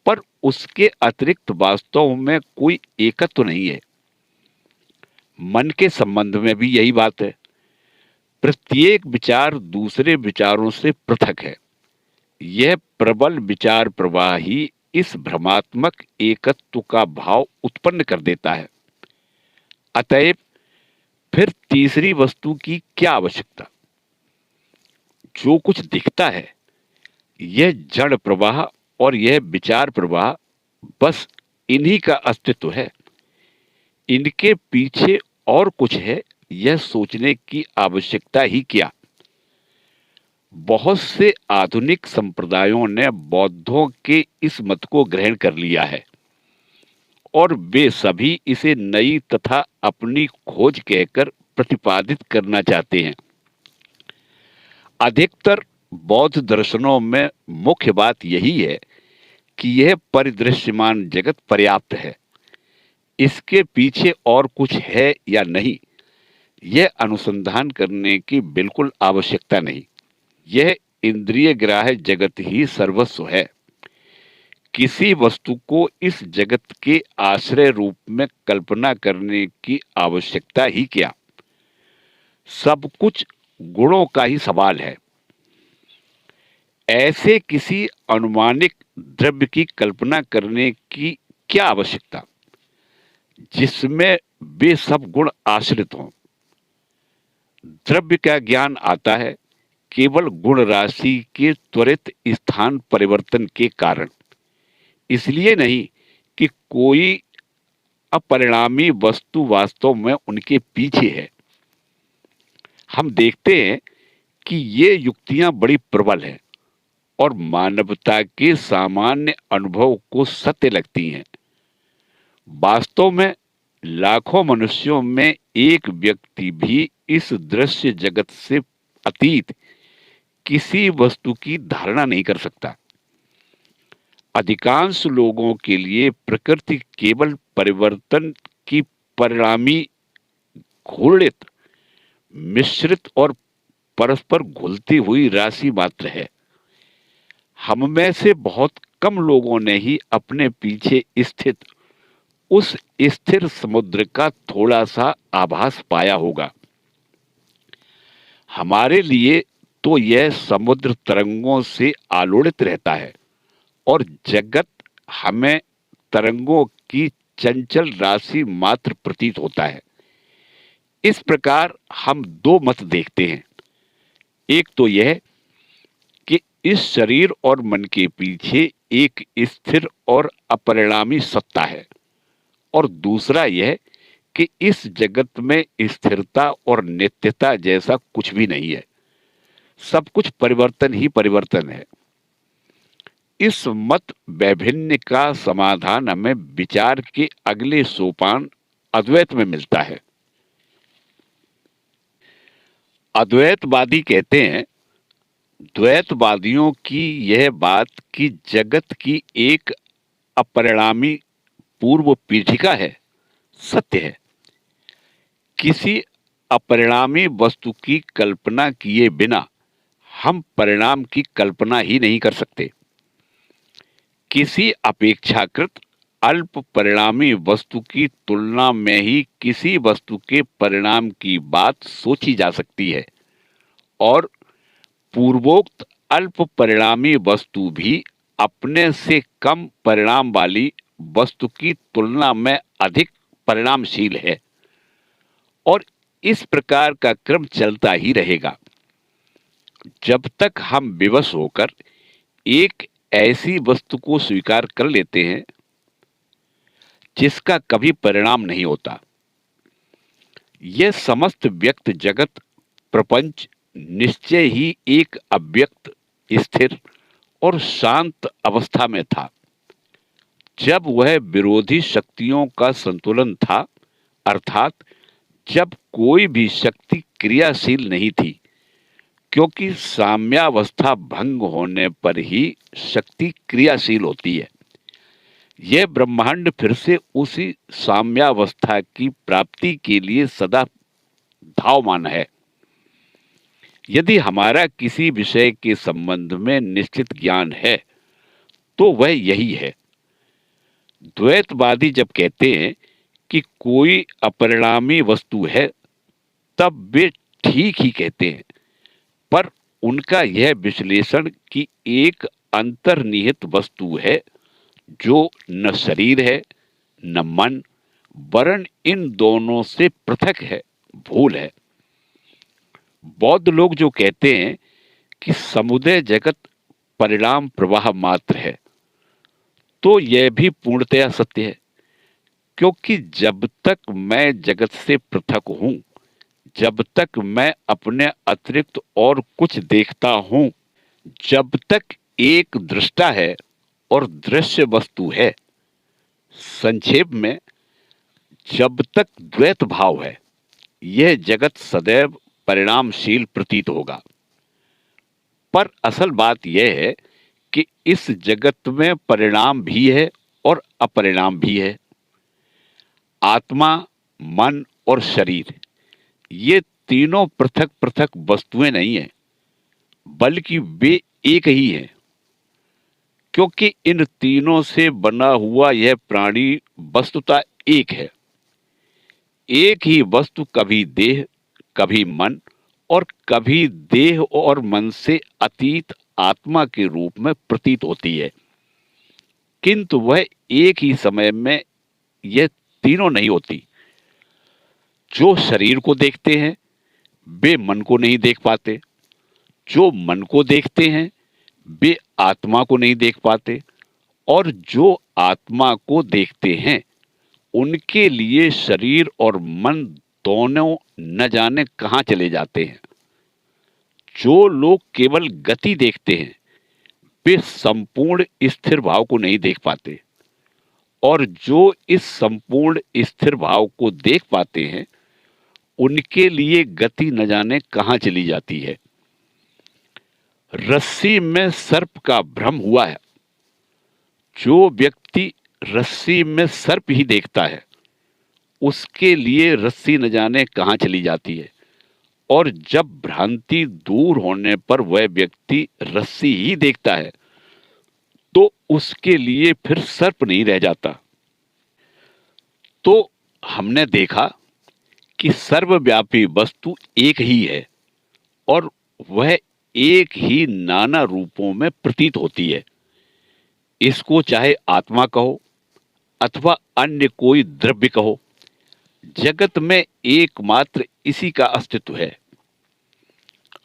पर उसके अतिरिक्त वास्तव में कोई एकत्व नहीं है। मन के संबंध में भी यही बात है। प्रत्येक विचार दूसरे विचारों से पृथक है। यह प्रबल विचार प्रवाह ही इस भ्रमात्मक एकत्व का भाव उत्पन्न कर देता है। अतएव फिर तीसरी वस्तु की क्या आवश्यकता। जो कुछ दिखता है, यह जड़ प्रवाह और यह विचार प्रवाह, बस इन्हीं का अस्तित्व है। इनके पीछे और कुछ है, यह सोचने की आवश्यकता ही क्या। बहुत से आधुनिक संप्रदायों ने बौद्धों के इस मत को ग्रहण कर लिया है और वे सभी इसे नई तथा अपनी खोज कहकर प्रतिपादित करना चाहते हैं। अधिकतर बौद्ध दर्शनों में मुख्य बात यही है कि यह परिदृश्यमान जगत पर्याप्त है। इसके पीछे और कुछ है या नहीं, यह अनुसंधान करने की बिल्कुल आवश्यकता नहीं। यह इंद्रिय ग्राह्य जगत ही सर्वस्व है। किसी वस्तु को इस जगत के आश्रय रूप में कल्पना करने की आवश्यकता ही क्या। सब कुछ गुणों का ही सवाल है। ऐसे किसी अनुमानिक द्रव्य की कल्पना करने की क्या आवश्यकता, जिसमें वे सब गुण आश्रित हों। द्रव्य का ज्ञान आता है केवल गुण राशि के त्वरित स्थान परिवर्तन के कारण। इसलिए नहीं कि कोई अपरिणामी वस्तु वास्तव में उनके पीछे है। हम देखते हैं कि ये युक्तियां बड़ी प्रबल हैं और मानवता के सामान्य अनुभव को सत्य लगती हैं। वास्तव में लाखों मनुष्यों में एक व्यक्ति भी इस दृश्य जगत से अतीत किसी वस्तु की धारणा नहीं कर सकता। अधिकांश लोगों के लिए प्रकृति केवल परिवर्तन की परिणामी, घूर्णित, मिश्रित और परस्पर घुलती हुई राशि मात्र है। हम में से बहुत कम लोगों ने ही अपने पीछे स्थित उस स्थिर समुद्र का थोड़ा सा आभास पाया होगा। हमारे लिए तो यह समुद्र तरंगों से आलोड़ित रहता है और जगत हमें तरंगों की चंचल राशि मात्र प्रतीत होता है। इस प्रकार हम दो मत देखते हैं। एक तो यह कि इस शरीर और मन के पीछे एक स्थिर और अपरिणामी सत्ता है, और दूसरा यह कि इस जगत में स्थिरता और नित्यता जैसा कुछ भी नहीं है। सब कुछ परिवर्तन ही परिवर्तन है। इस मत वैभिन्न का समाधान हमें विचार के अगले सोपान अद्वैत में मिलता है। अद्वैतवादी कहते हैं, द्वैतवादियों की यह बात कि जगत की एक अपरिणामी पूर्व पीठिका है, सत्य है। किसी अपरिणामी वस्तु की कल्पना किए बिना हम परिणाम की कल्पना ही नहीं कर सकते। किसी अपेक्षाकृत अल्प परिणामी वस्तु की तुलना में ही किसी वस्तु के परिणाम की बात सोची जा सकती है, और पूर्वोक्त अल्प परिणामी वस्तु भी अपने से कम परिणाम वाली वस्तु की तुलना में अधिक परिणामशील है, और इस प्रकार का क्रम चलता ही रहेगा जब तक हम विवश होकर एक ऐसी वस्तु को स्वीकार कर लेते हैं जिसका कभी परिणाम नहीं होता। यह समस्त व्यक्त जगत प्रपंच निश्चय ही एक अव्यक्त, स्थिर और शांत अवस्था में था। जब वह विरोधी शक्तियों का संतुलन था, अर्थात जब कोई भी शक्ति क्रियाशील नहीं थी, क्योंकि साम्यावस्था भंग होने पर ही शक्ति क्रियाशील होती है। यह ब्रह्मांड फिर से उसी साम्यावस्था की प्राप्ति के लिए सदा धावमान है। यदि हमारा किसी विषय के संबंध में निश्चित ज्ञान है तो वह यही है। द्वैतवादी जब कहते हैं कि कोई अपरिणामी वस्तु है, तब वे ठीक ही कहते हैं, पर उनका यह विश्लेषण कि एक अंतर्निहित वस्तु है जो न शरीर है न मन, वरन इन दोनों से पृथक है, भूल है। बौद्ध लोग जो कहते हैं कि समुदय जगत परिणाम प्रवाह मात्र है, तो यह भी पूर्णतया सत्य है, क्योंकि जब तक मैं जगत से पृथक हूं, जब तक मैं अपने अतिरिक्त और कुछ देखता हूं, जब तक एक दृष्टा है और दृश्य वस्तु है, संक्षेप में जब तक द्वैत भाव है, यह जगत सदैव परिणामशील प्रतीत होगा। पर असल बात यह है कि इस जगत में परिणाम भी है और अपरिणाम भी है। आत्मा, मन और शरीर, ये तीनों पृथक पृथक वस्तुएं नहीं हैं, बल्कि वे एक ही हैं, क्योंकि इन तीनों से बना हुआ यह प्राणी वस्तुतः एक है। एक ही वस्तु कभी देह, कभी मन और कभी देह और मन से अतीत आत्मा के रूप में प्रतीत होती है, किंतु वह एक ही समय में यह तीनों नहीं होती। जो शरीर को देखते हैं वे मन को नहीं देख पाते, जो मन को देखते हैं वे आत्मा को नहीं देख पाते, और जो आत्मा को देखते हैं उनके लिए शरीर और मन दोनों न जाने कहाँ चले जाते हैं। जो लोग केवल गति देखते हैं वे संपूर्ण स्थिर भाव को नहीं देख पाते, और जो इस संपूर्ण स्थिर भाव को देख पाते हैं उनके लिए गति न जाने कहाँ चली जाती है। रस्सी में सर्प का भ्रम हुआ है। जो व्यक्ति रस्सी में सर्प ही देखता है उसके लिए रस्सी न जाने कहाँ चली जाती है, और जब भ्रांति दूर होने पर वह व्यक्ति रस्सी ही देखता है तो उसके लिए फिर सर्प नहीं रह जाता। तो हमने देखा कि सर्वव्यापी वस्तु एक ही है और वह एक ही नाना रूपों में प्रतीत होती है। इसको चाहे आत्मा कहो अथवा अन्य कोई द्रव्य कहो, जगत में एकमात्र इसी का अस्तित्व है।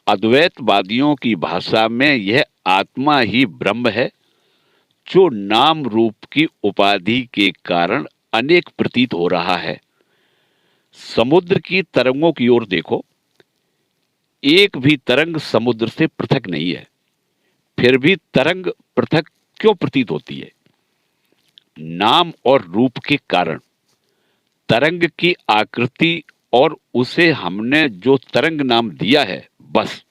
अद्वैतवादियों की भाषा में यह आत्मा ही ब्रह्म है, जो नाम रूप की उपाधि के कारण अनेक प्रतीत हो रहा है। समुद्र की तरंगों की ओर देखो, एक भी तरंग समुद्र से पृथक नहीं है, फिर भी तरंग पृथक क्यों प्रतीत होती है? नाम और रूप के कारण। तरंग की आकृति और उसे हमने जो तरंग नाम दिया है, बस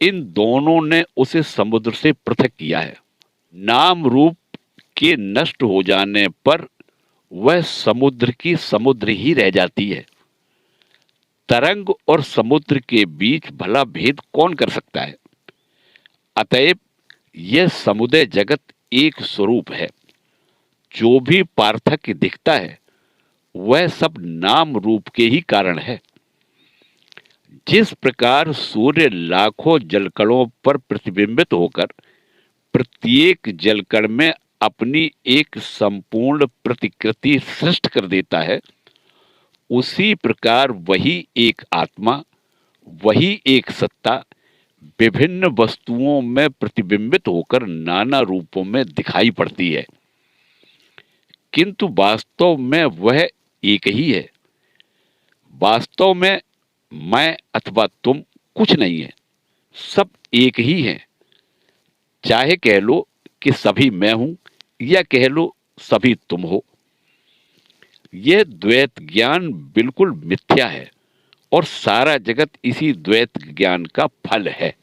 इन दोनों ने उसे समुद्र से पृथक किया है। नाम रूप के नष्ट हो जाने पर वह समुद्र की समुद्र ही रह जाती है। तरंग और समुद्र के बीच भला भेद कौन कर सकता है? अतएव यह समुदय जगत एक स्वरूप है। जो भी पार्थक्य दिखता है वह सब नाम रूप के ही कारण है। जिस प्रकार सूर्य लाखों जलकणों पर प्रतिबिंबित होकर प्रत्येक जलकण में अपनी एक संपूर्ण प्रतिकृति सृष्ट कर देता है, उसी प्रकार वही एक आत्मा, वही एक सत्ता विभिन्न वस्तुओं में प्रतिबिंबित होकर नाना रूपों में दिखाई पड़ती है, किंतु वास्तव में वह एक ही है। वास्तव में मैं अथवा तुम कुछ नहीं है, सब एक ही है। चाहे कह लो कि सभी मैं हूं या कह लो सभी तुम हो। यह द्वैत ज्ञान बिल्कुल मिथ्या है और सारा जगत इसी द्वैत ज्ञान का फल है।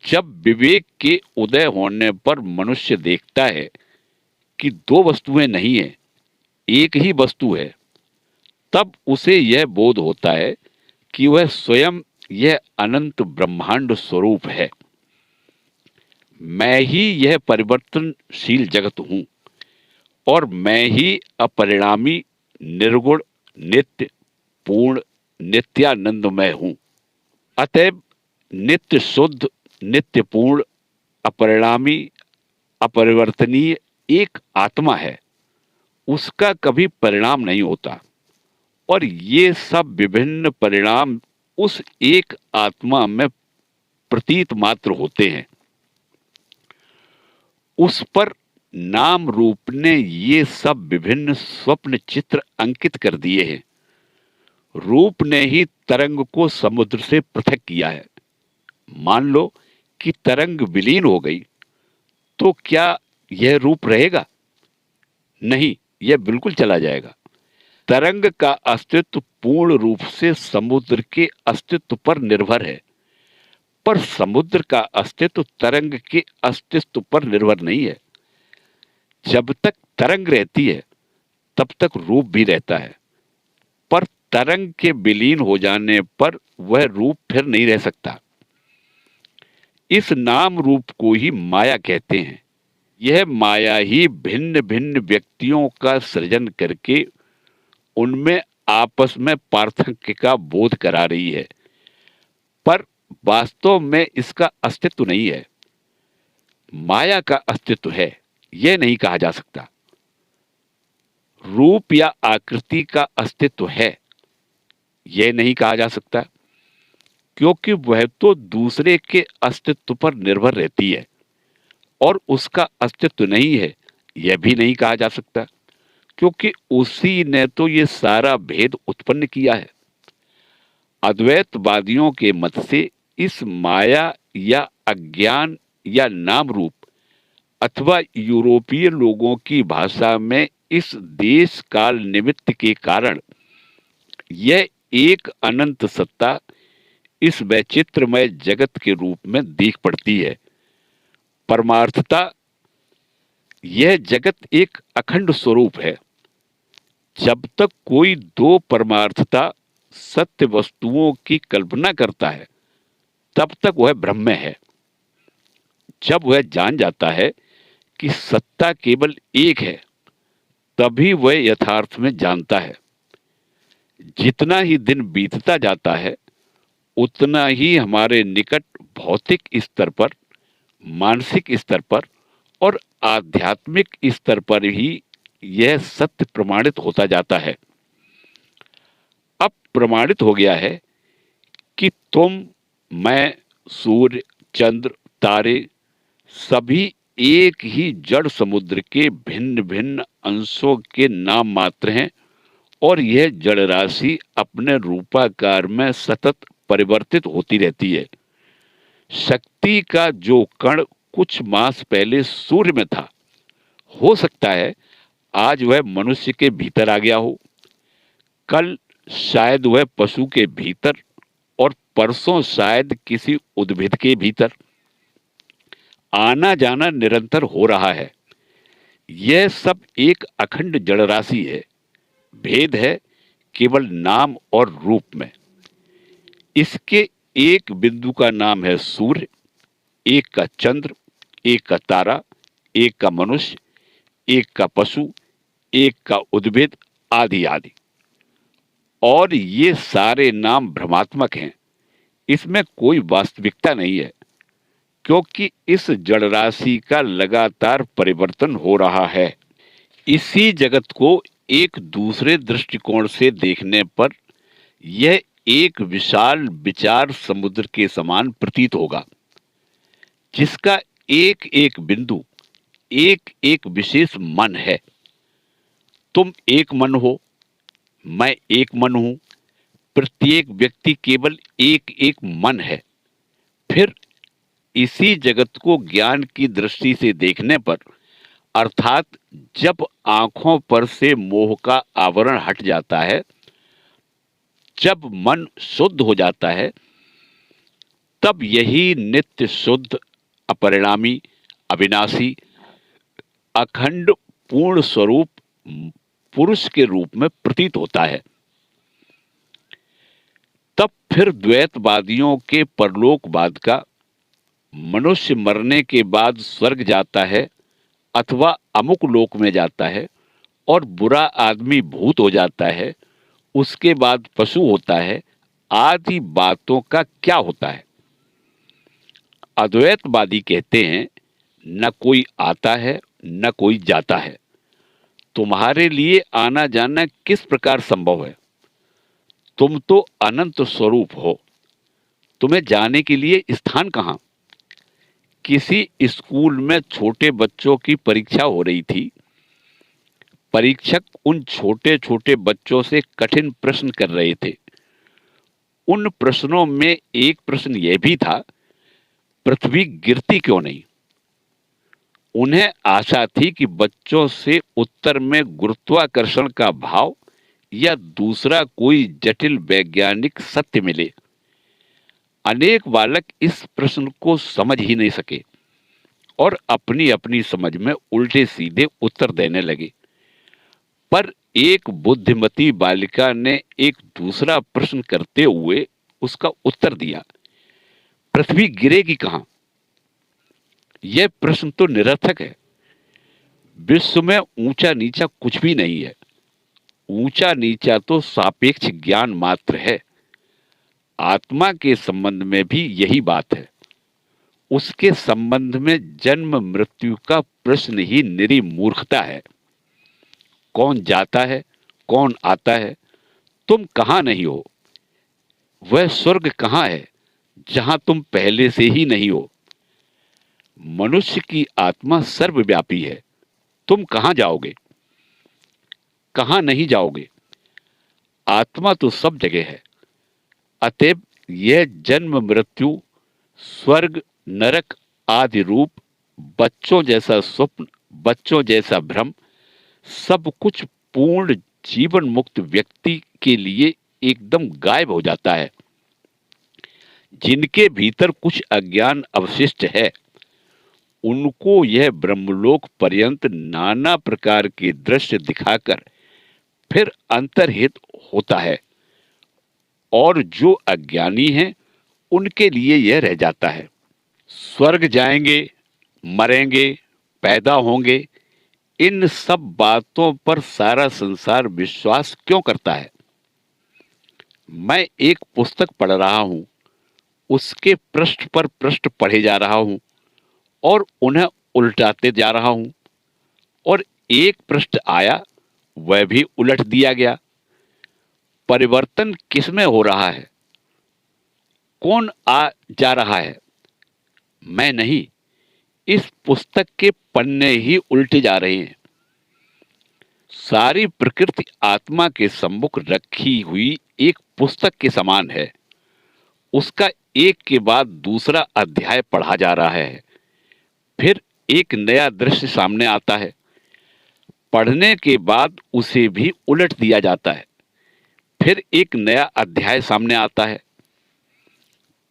जब विवेक के उदय होने पर मनुष्य देखता है कि दो वस्तुएं नहीं है, एक ही वस्तु है, तब उसे यह बोध होता है कि वह स्वयं यह अनंत ब्रह्मांड स्वरूप है। मैं ही यह परिवर्तनशील जगत हूं और मैं ही अपरिणामी, निर्गुण, नित्य, पूर्ण, नित्यानंदमय हूं। अतएव नित्य शुद्ध, नित्य पूर्ण, अपरिणामी, अपरिवर्तनीय एक आत्मा है, उसका कभी परिणाम नहीं होता, और ये सब विभिन्न परिणाम उस एक आत्मा में प्रतीत मात्र होते हैं। उस पर नाम रूप ने ये सब विभिन्न स्वप्न चित्र अंकित कर दिए हैं। रूप ने ही तरंग को समुद्र से पृथक किया है। मान लो कि तरंग विलीन हो गई तो क्या यह रूप रहेगा? नहीं, यह बिल्कुल चला जाएगा। तरंग का अस्तित्व पूर्ण रूप से समुद्र के अस्तित्व पर निर्भर है, पर समुद्र का अस्तित्व तरंग के अस्तित्व पर निर्भर नहीं है। जब तक तरंग रहती है तब तक रूप भी रहता है, पर तरंग के विलीन हो जाने पर वह रूप फिर नहीं रह सकता। इस नाम रूप को ही माया कहते हैं। यह माया ही भिन्न भिन्न व्यक्तियों का सृजन करके उनमें आपस में पार्थक्य का बोध करा रही है, पर वास्तव में इसका अस्तित्व नहीं है। माया का अस्तित्व है, यह नहीं कहा जा सकता। रूप या आकृति का अस्तित्व है, यह नहीं कहा जा सकता, क्योंकि वह तो दूसरे के अस्तित्व पर निर्भर रहती है, और उसका अस्तित्व नहीं है, यह भी नहीं कहा जा सकता, क्योंकि उसी ने तो ये सारा भेद उत्पन्न किया है। अद्वैतवादियों के मत से इस माया या अज्ञान या नाम रूप, अथवा यूरोपीय लोगों की भाषा में इस देश काल निमित्त के कारण यह एक अनंत सत्ता इस वैचित्रमय जगत के रूप में दिख पड़ती है। परमार्थता यह जगत एक अखंड स्वरूप है। जब तक कोई दो परमार्थता सत्य वस्तुओं की कल्पना करता है, तब तक वह ब्रह्म है। जब वह जान जाता है कि सत्ता केवल एक है, तभी वह यथार्थ में जानता है। जितना ही दिन बीतता जाता है, उतना ही हमारे निकट भौतिक स्तर पर, मानसिक स्तर पर और आध्यात्मिक स्तर पर ही यह सत्य प्रमाणित होता जाता है। अब प्रमाणित हो गया है कि तुम, मैं, सूर्य, चंद्र, तारे सभी एक ही जड़ समुद्र के भिन्न भिन्न अंशों के नाम मात्र हैं और यह जड़ राशि अपने रूपाकार में सतत परिवर्तित होती रहती है। शक्ति का जो कण कुछ मास पहले सूर्य में था, हो सकता है आज वह मनुष्य के भीतर आ गया हो, कल शायद वह पशु के भीतर और परसों शायद किसी उद्भिद के भीतर। आना जाना निरंतर हो रहा है। यह सब एक अखंड जड़ राशि है। भेद है केवल नाम और रूप में। इसके एक बिंदु का नाम है सूर्य, एक का चंद्र, एक का तारा, एक का मनुष्य, एक का पशु, एक का उद्भिद, आदि आदि। और ये सारे नाम भ्रमात्मक हैं। इसमें कोई वास्तविकता नहीं है, क्योंकि इस जड़ राशि का लगातार परिवर्तन हो रहा है। इसी जगत को एक दूसरे दृष्टिकोण से देखने पर यह एक विशाल विचार समुद्र के समान प्रतीत होगा, जिसका एक एक बिंदु एक एक विशेष मन है। तुम एक मन हो, मैं एक मन हूं, प्रत्येक व्यक्ति केवल एक एक मन है। फिर इसी जगत को ज्ञान की दृष्टि से देखने पर, अर्थात जब आंखों पर से मोह का आवरण हट जाता है, जब मन शुद्ध हो जाता है, तब यही नित्य शुद्ध, अपरिणामी, अविनाशी, अखंड पूर्ण स्वरूप पुरुष के रूप में प्रतीत होता है। तब फिर द्वैतवादियों के परलोकवाद का मनुष्य मरने के बाद स्वर्ग जाता है अथवा अमुक लोक में जाता है और बुरा आदमी भूत हो जाता है, उसके बाद पशु होता है, आदि बातों का क्या होता है? अद्वैतवादी कहते हैं, न कोई आता है न कोई जाता है। तुम्हारे लिए आना जाना किस प्रकार संभव है? तुम तो अनंत स्वरूप हो, तुम्हें जाने के लिए स्थान कहां? किसी स्कूल में छोटे बच्चों की परीक्षा हो रही थी। परीक्षक उन छोटे छोटे बच्चों से कठिन प्रश्न कर रहे थे। उन प्रश्नों में एक प्रश्न यह भी था, पृथ्वी गिरती क्यों नहीं? उन्हें आशा थी कि बच्चों से उत्तर में गुरुत्वाकर्षण का भाव या दूसरा कोई जटिल वैज्ञानिक सत्य मिले। अनेक बालक इस प्रश्न को समझ ही नहीं सके और अपनी अपनी समझ में उल्टे सीधे उत्तर देने लगे। पर एक बुद्धिमती बालिका ने एक दूसरा प्रश्न करते हुए उसका उत्तर दिया, पृथ्वी गिरेगी कहां? यह प्रश्न तो निरर्थक है। विश्व में ऊंचा नीचा कुछ भी नहीं है। ऊंचा नीचा तो सापेक्ष ज्ञान मात्र है। आत्मा के संबंध में भी यही बात है। उसके संबंध में जन्म मृत्यु का प्रश्न ही निरी मूर्खता है। कौन जाता है, कौन आता है? तुम कहां नहीं हो? वह स्वर्ग कहां है जहां तुम पहले से ही नहीं हो? मनुष्य की आत्मा सर्वव्यापी है। तुम कहां जाओगे? कहाँ नहीं जाओगे। आत्मा तो सब जगह है। अतएव यह जन्म मृत्यु, स्वर्ग नरक आदि रूप, बच्चों जैसा स्वप्न, बच्चों जैसा भ्रम, सब कुछ पूर्ण जीवन मुक्त व्यक्ति के लिए एकदम गायब हो जाता है। जिनके भीतर कुछ अज्ञान अवशिष्ट है, उनको यह ब्रह्मलोक पर्यंत नाना प्रकार के दृश्य दिखाकर फिर अंतर्हित होता है, और जो अज्ञानी हैं उनके लिए यह रह जाता है। स्वर्ग जाएंगे, मरेंगे, पैदा होंगे, इन सब बातों पर सारा संसार विश्वास क्यों करता है? मैं एक पुस्तक पढ़ रहा हूं, उसके पृष्ठ पर पृष्ठ पढ़े जा रहा हूं और उन्हें उल्टाते जा रहा हूं, और एक पृष्ठ आया, वह भी उलट दिया गया। परिवर्तन किसमें हो रहा है? कौन आ जा रहा है? मैं नहीं, इस पुस्तक के पन्ने ही उल्टे जा रहे हैं। सारी प्रकृति आत्मा के सम्मुख रखी हुई एक पुस्तक के समान है। उसका एक के बाद दूसरा अध्याय पढ़ा जा रहा है, फिर एक नया दृश्य सामने आता है, पढ़ने के बाद उसे भी उलट दिया जाता है, फिर एक नया अध्याय सामने आता है।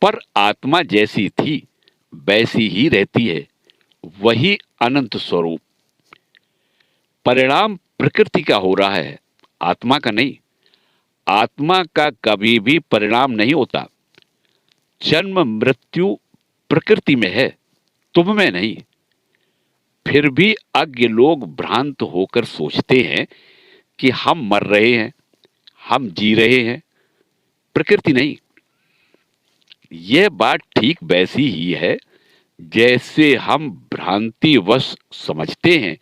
पर आत्मा जैसी थी वैसी ही रहती है, वही अनंत स्वरूप। परिणाम प्रकृति का हो रहा है, आत्मा का नहीं। आत्मा का कभी भी परिणाम नहीं होता। जन्म मृत्यु प्रकृति में है, तुम में नहीं। फिर भी अज्ञ लोग भ्रांत होकर सोचते हैं कि हम मर रहे हैं, हम जी रहे हैं, प्रकृति नहीं। यह बात ठीक वैसी ही है जैसे हम भ्रांतिवश समझते हैं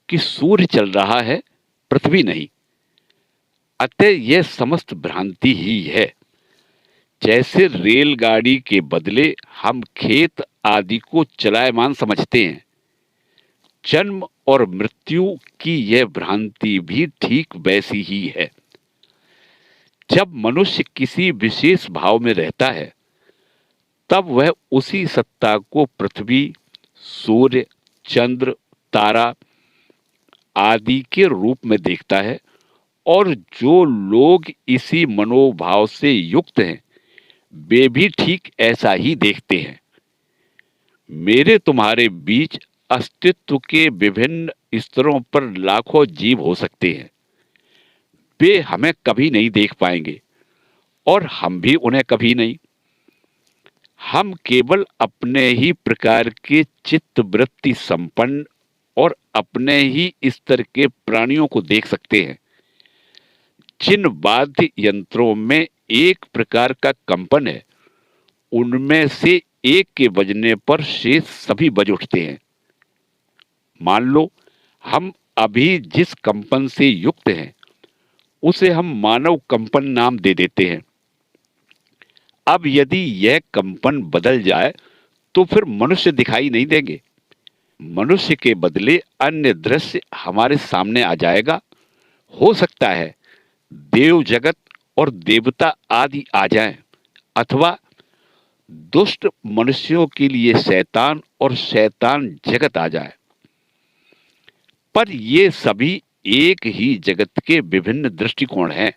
कि सूर्य चल रहा है, पृथ्वी नहीं। अतः यह समस्त भ्रांति ही है। जैसे रेलगाड़ी के बदले हम खेत आदि को चलायमान समझते हैं, जन्म और मृत्यु की यह भ्रांति भी ठीक वैसी ही है। जब मनुष्य किसी विशेष भाव में रहता है, तब वह उसी सत्ता को पृथ्वी, सूर्य, चंद्र, तारा आदि के रूप में देखता है, और जो लोग इसी मनोभाव से युक्त हैं, वे भी ठीक ऐसा ही देखते हैं। मेरे तुम्हारे बीच अस्तित्व के विभिन्न स्तरों पर लाखों जीव हो सकते हैं। वे हमें कभी नहीं देख पाएंगे और हम भी उन्हें कभी नहीं। हम केवल अपने ही प्रकार के चित्त वृत्ति संपन्न और अपने ही स्तर के प्राणियों को देख सकते हैं। जिन वाद्य यंत्रों में एक प्रकार का कंपन है, उनमें से एक के बजने पर शेष सभी बज उठते हैं। मान लो हम अभी जिस कंपन से युक्त हैं, उसे हम मानव कंपन नाम दे देते हैं। अब यदि यह कंपन बदल जाए तो फिर मनुष्य दिखाई नहीं देंगे। मनुष्य के बदले अन्य दृश्य हमारे सामने आ जाएगा। हो सकता है देव जगत और देवता आदि आ जाएं, अथवा दुष्ट मनुष्यों के लिए शैतान और शैतान जगत आ जाए। पर ये सभी एक ही जगत के विभिन्न दृष्टिकोण हैं।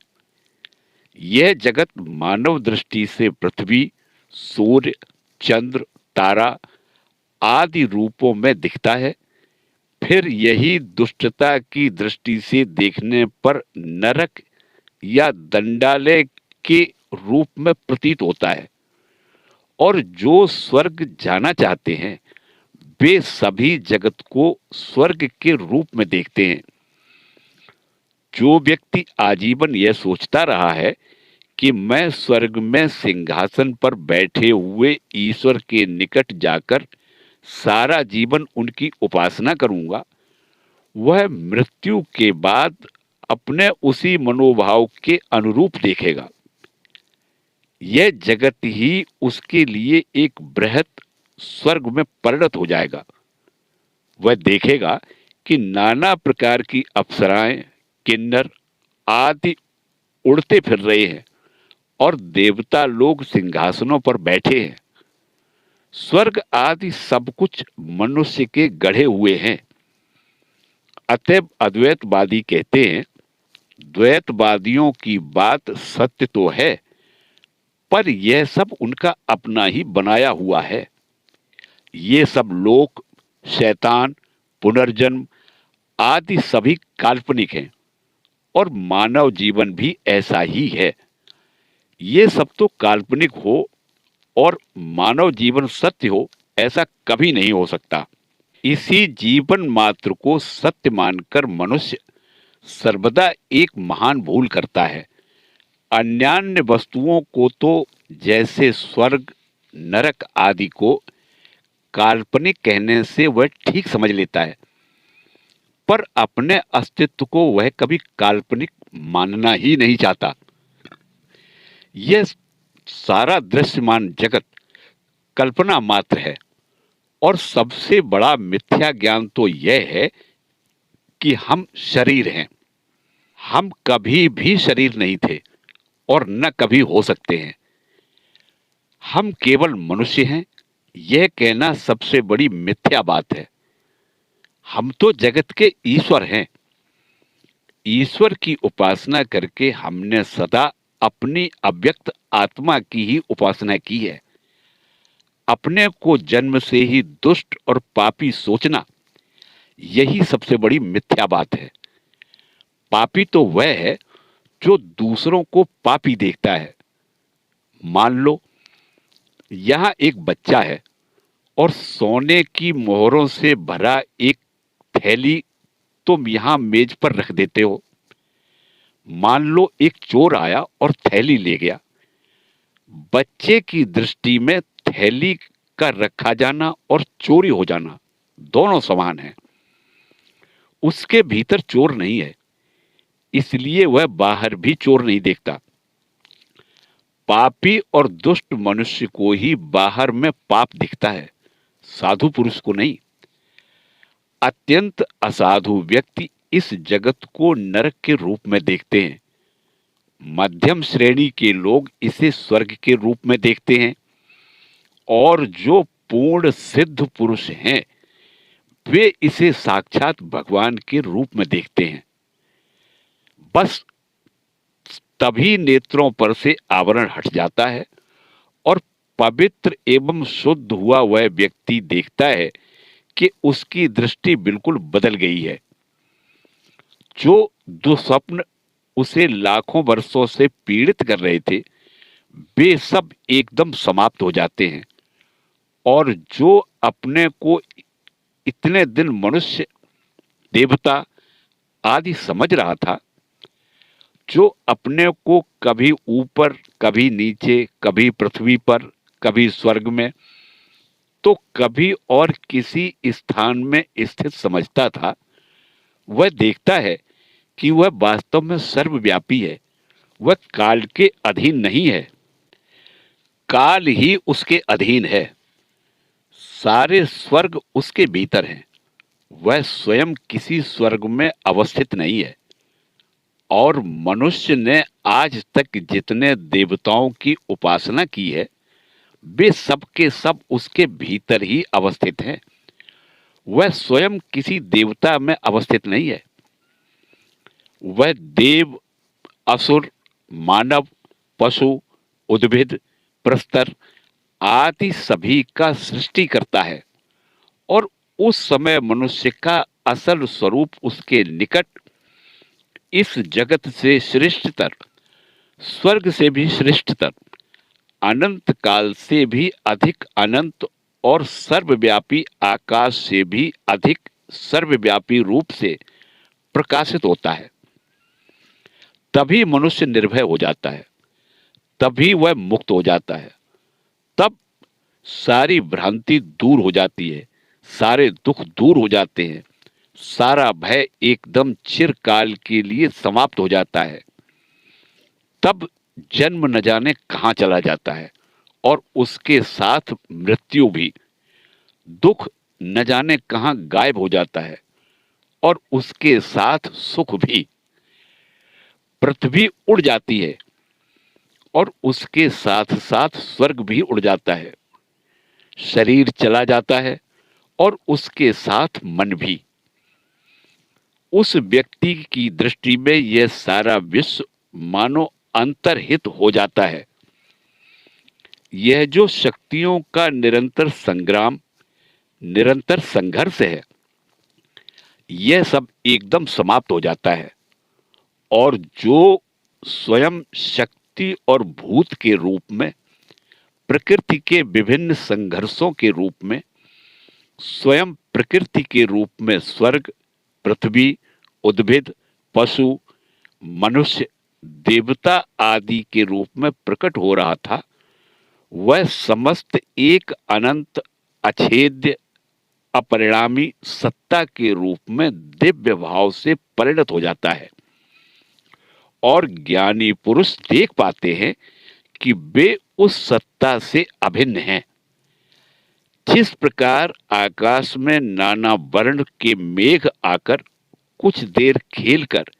यह जगत मानव दृष्टि से पृथ्वी, सूर्य, चंद्र, तारा आदि रूपों में दिखता है। फिर यही दुष्टता की दृष्टि से देखने पर नरक या दंडालय के रूप में प्रतीत होता है। और जो स्वर्ग जाना चाहते हैं, वे सभी जगत को स्वर्ग के रूप में देखते हैं। जो व्यक्ति आजीवन यह सोचता रहा है कि मैं स्वर्ग में सिंहासन पर बैठे हुए ईश्वर के निकट जाकर सारा जीवन उनकी उपासना करूंगा, वह मृत्यु के बाद अपने उसी मनोभाव के अनुरूप देखेगा। यह जगत ही उसके लिए एक बृहत स्वर्ग में परिणत हो जाएगा। वह देखेगा कि नाना प्रकार की अप्सराएं, किन्नर आदि उड़ते फिर रहे हैं और देवता लोग सिंहासनों पर बैठे हैं। स्वर्ग आदि सब कुछ मनुष्य के गढ़े हुए हैं। अतएव अद्वैतवादी कहते हैं, द्वैतवादियों की बात सत्य तो है, पर यह सब उनका अपना ही बनाया हुआ है। ये सब लोक, शैतान, पुनर्जन्म आदि सभी काल्पनिक हैं और मानव जीवन भी ऐसा ही है। ये सब तो काल्पनिक हो और मानव जीवन सत्य हो, ऐसा कभी नहीं हो सकता। इसी जीवन मात्र को सत्य मानकर मनुष्य सर्वदा एक महान भूल करता है। अन्यान्य वस्तुओं को तो जैसे स्वर्ग, नरक आदि को काल्पनिक कहने से वह ठीक समझ लेता है, पर अपने अस्तित्व को वह कभी काल्पनिक मानना ही नहीं चाहता। यह सारा दृश्यमान जगत कल्पना मात्र है और सबसे बड़ा मिथ्या ज्ञान तो यह है कि हम शरीर हैं। हम कभी भी शरीर नहीं थे और न कभी हो सकते हैं। हम केवल मनुष्य हैं, यह कहना सबसे बड़ी मिथ्या बात है। हम तो जगत के ईश्वर हैं। ईश्वर की उपासना करके हमने सदा अपनी अव्यक्त आत्मा की ही उपासना की है। अपने को जन्म से ही दुष्ट और पापी सोचना, यही सबसे बड़ी मिथ्या बात है। पापी तो वह है जो दूसरों को पापी देखता है। मान लो यहां एक बच्चा है और सोने की मोहरों से भरा एक थैली तुम यहां मेज पर रख देते हो। मान लो एक चोर आया और थैली ले गया। बच्चे की दृष्टि में थैली का रखा जाना और चोरी हो जाना दोनों समान है। उसके भीतर चोर नहीं है, इसलिए वह बाहर भी चोर नहीं देखता। पापी और दुष्ट मनुष्य को ही बाहर में पाप दिखता है, साधु पुरुष को नहीं। अत्यंत असाधु व्यक्ति इस जगत को नरक के रूप में देखते हैं। मध्यम श्रेणी के लोग इसे स्वर्ग के रूप में देखते हैं और जो पूर्ण सिद्ध पुरुष हैं वे इसे साक्षात भगवान के रूप में देखते हैं। बस तभी नेत्रों पर से आवरण हट जाता है और पवित्र एवं शुद्ध हुआ वह व्यक्ति देखता है कि उसकी दृष्टि बिल्कुल बदल गई है। जो दुस्वप्न उसे लाखों वर्षों से पीड़ित कर रहे थे वे सब एकदम समाप्त हो जाते हैं और जो अपने को इतने दिन मनुष्य, देवता आदि समझ रहा था, जो अपने को कभी ऊपर, कभी नीचे, कभी पृथ्वी पर, कभी स्वर्ग में, तो कभी और किसी स्थान में स्थित समझता था, वह देखता है कि वह वास्तव में सर्वव्यापी है। वह काल के अधीन नहीं है, काल ही उसके अधीन है। सारे स्वर्ग उसके भीतर हैं। वह स्वयं किसी स्वर्ग में अवस्थित नहीं है और मनुष्य ने आज तक जितने देवताओं की उपासना की है वे सब के सब उसके भीतर ही अवस्थित हैं। वह स्वयं किसी देवता में अवस्थित नहीं है। वह देव, असुर, मानव, पशु, उद्भिद, प्रस्तर आदि सभी का सृष्टि करता है और उस समय मनुष्य का असल स्वरूप उसके निकट, इस जगत से श्रेष्ठतर, स्वर्ग से भी श्रेष्ठतर, अनंत काल से भी अधिक अनंत और सर्वव्यापी आकाश से भी अधिक सर्वव्यापी रूप से प्रकाशित होता है। तभी मनुष्य निर्भय हो जाता है, तभी वह मुक्त हो जाता है। तब सारी भ्रांति दूर हो जाती है, सारे दुख दूर हो जाते हैं, सारा भय एकदम चिरकाल के लिए समाप्त हो जाता है। तब जन्म न जाने कहाँ चला जाता है और उसके साथ मृत्यु भी। दुख न जाने कहाँ गायब हो जाता है और उसके साथ सुख भी। पृथ्वी उड़ जाती है और उसके साथ साथ स्वर्ग भी उड़ जाता है। शरीर चला जाता है और उसके साथ मन भी। उस व्यक्ति की दृष्टि में यह सारा विश्व मानो अंतर्हित हो जाता है। यह जो शक्तियों का निरंतर संग्राम, निरंतर संघर्ष है, यह सब एकदम समाप्त हो जाता है और जो स्वयं शक्ति और भूत के रूप में, प्रकृति के विभिन्न संघर्षों के रूप में, स्वयं प्रकृति के रूप में स्वर्ग, पृथ्वी, उद्भिद, पशु, मनुष्य, देवता आदि के रूप में प्रकट हो रहा था, वह समस्त एक अनंत, अछेद्य, अपरिणामी सत्ता के रूप में दिव्य भाव से परिणत हो जाता है। और ज्ञानी पुरुष देख पाते हैं कि वे उस सत्ता से अभिन्न हैं। जिस प्रकार आकाश में नाना वर्ण के मेघ आकर कुछ देर खेलकर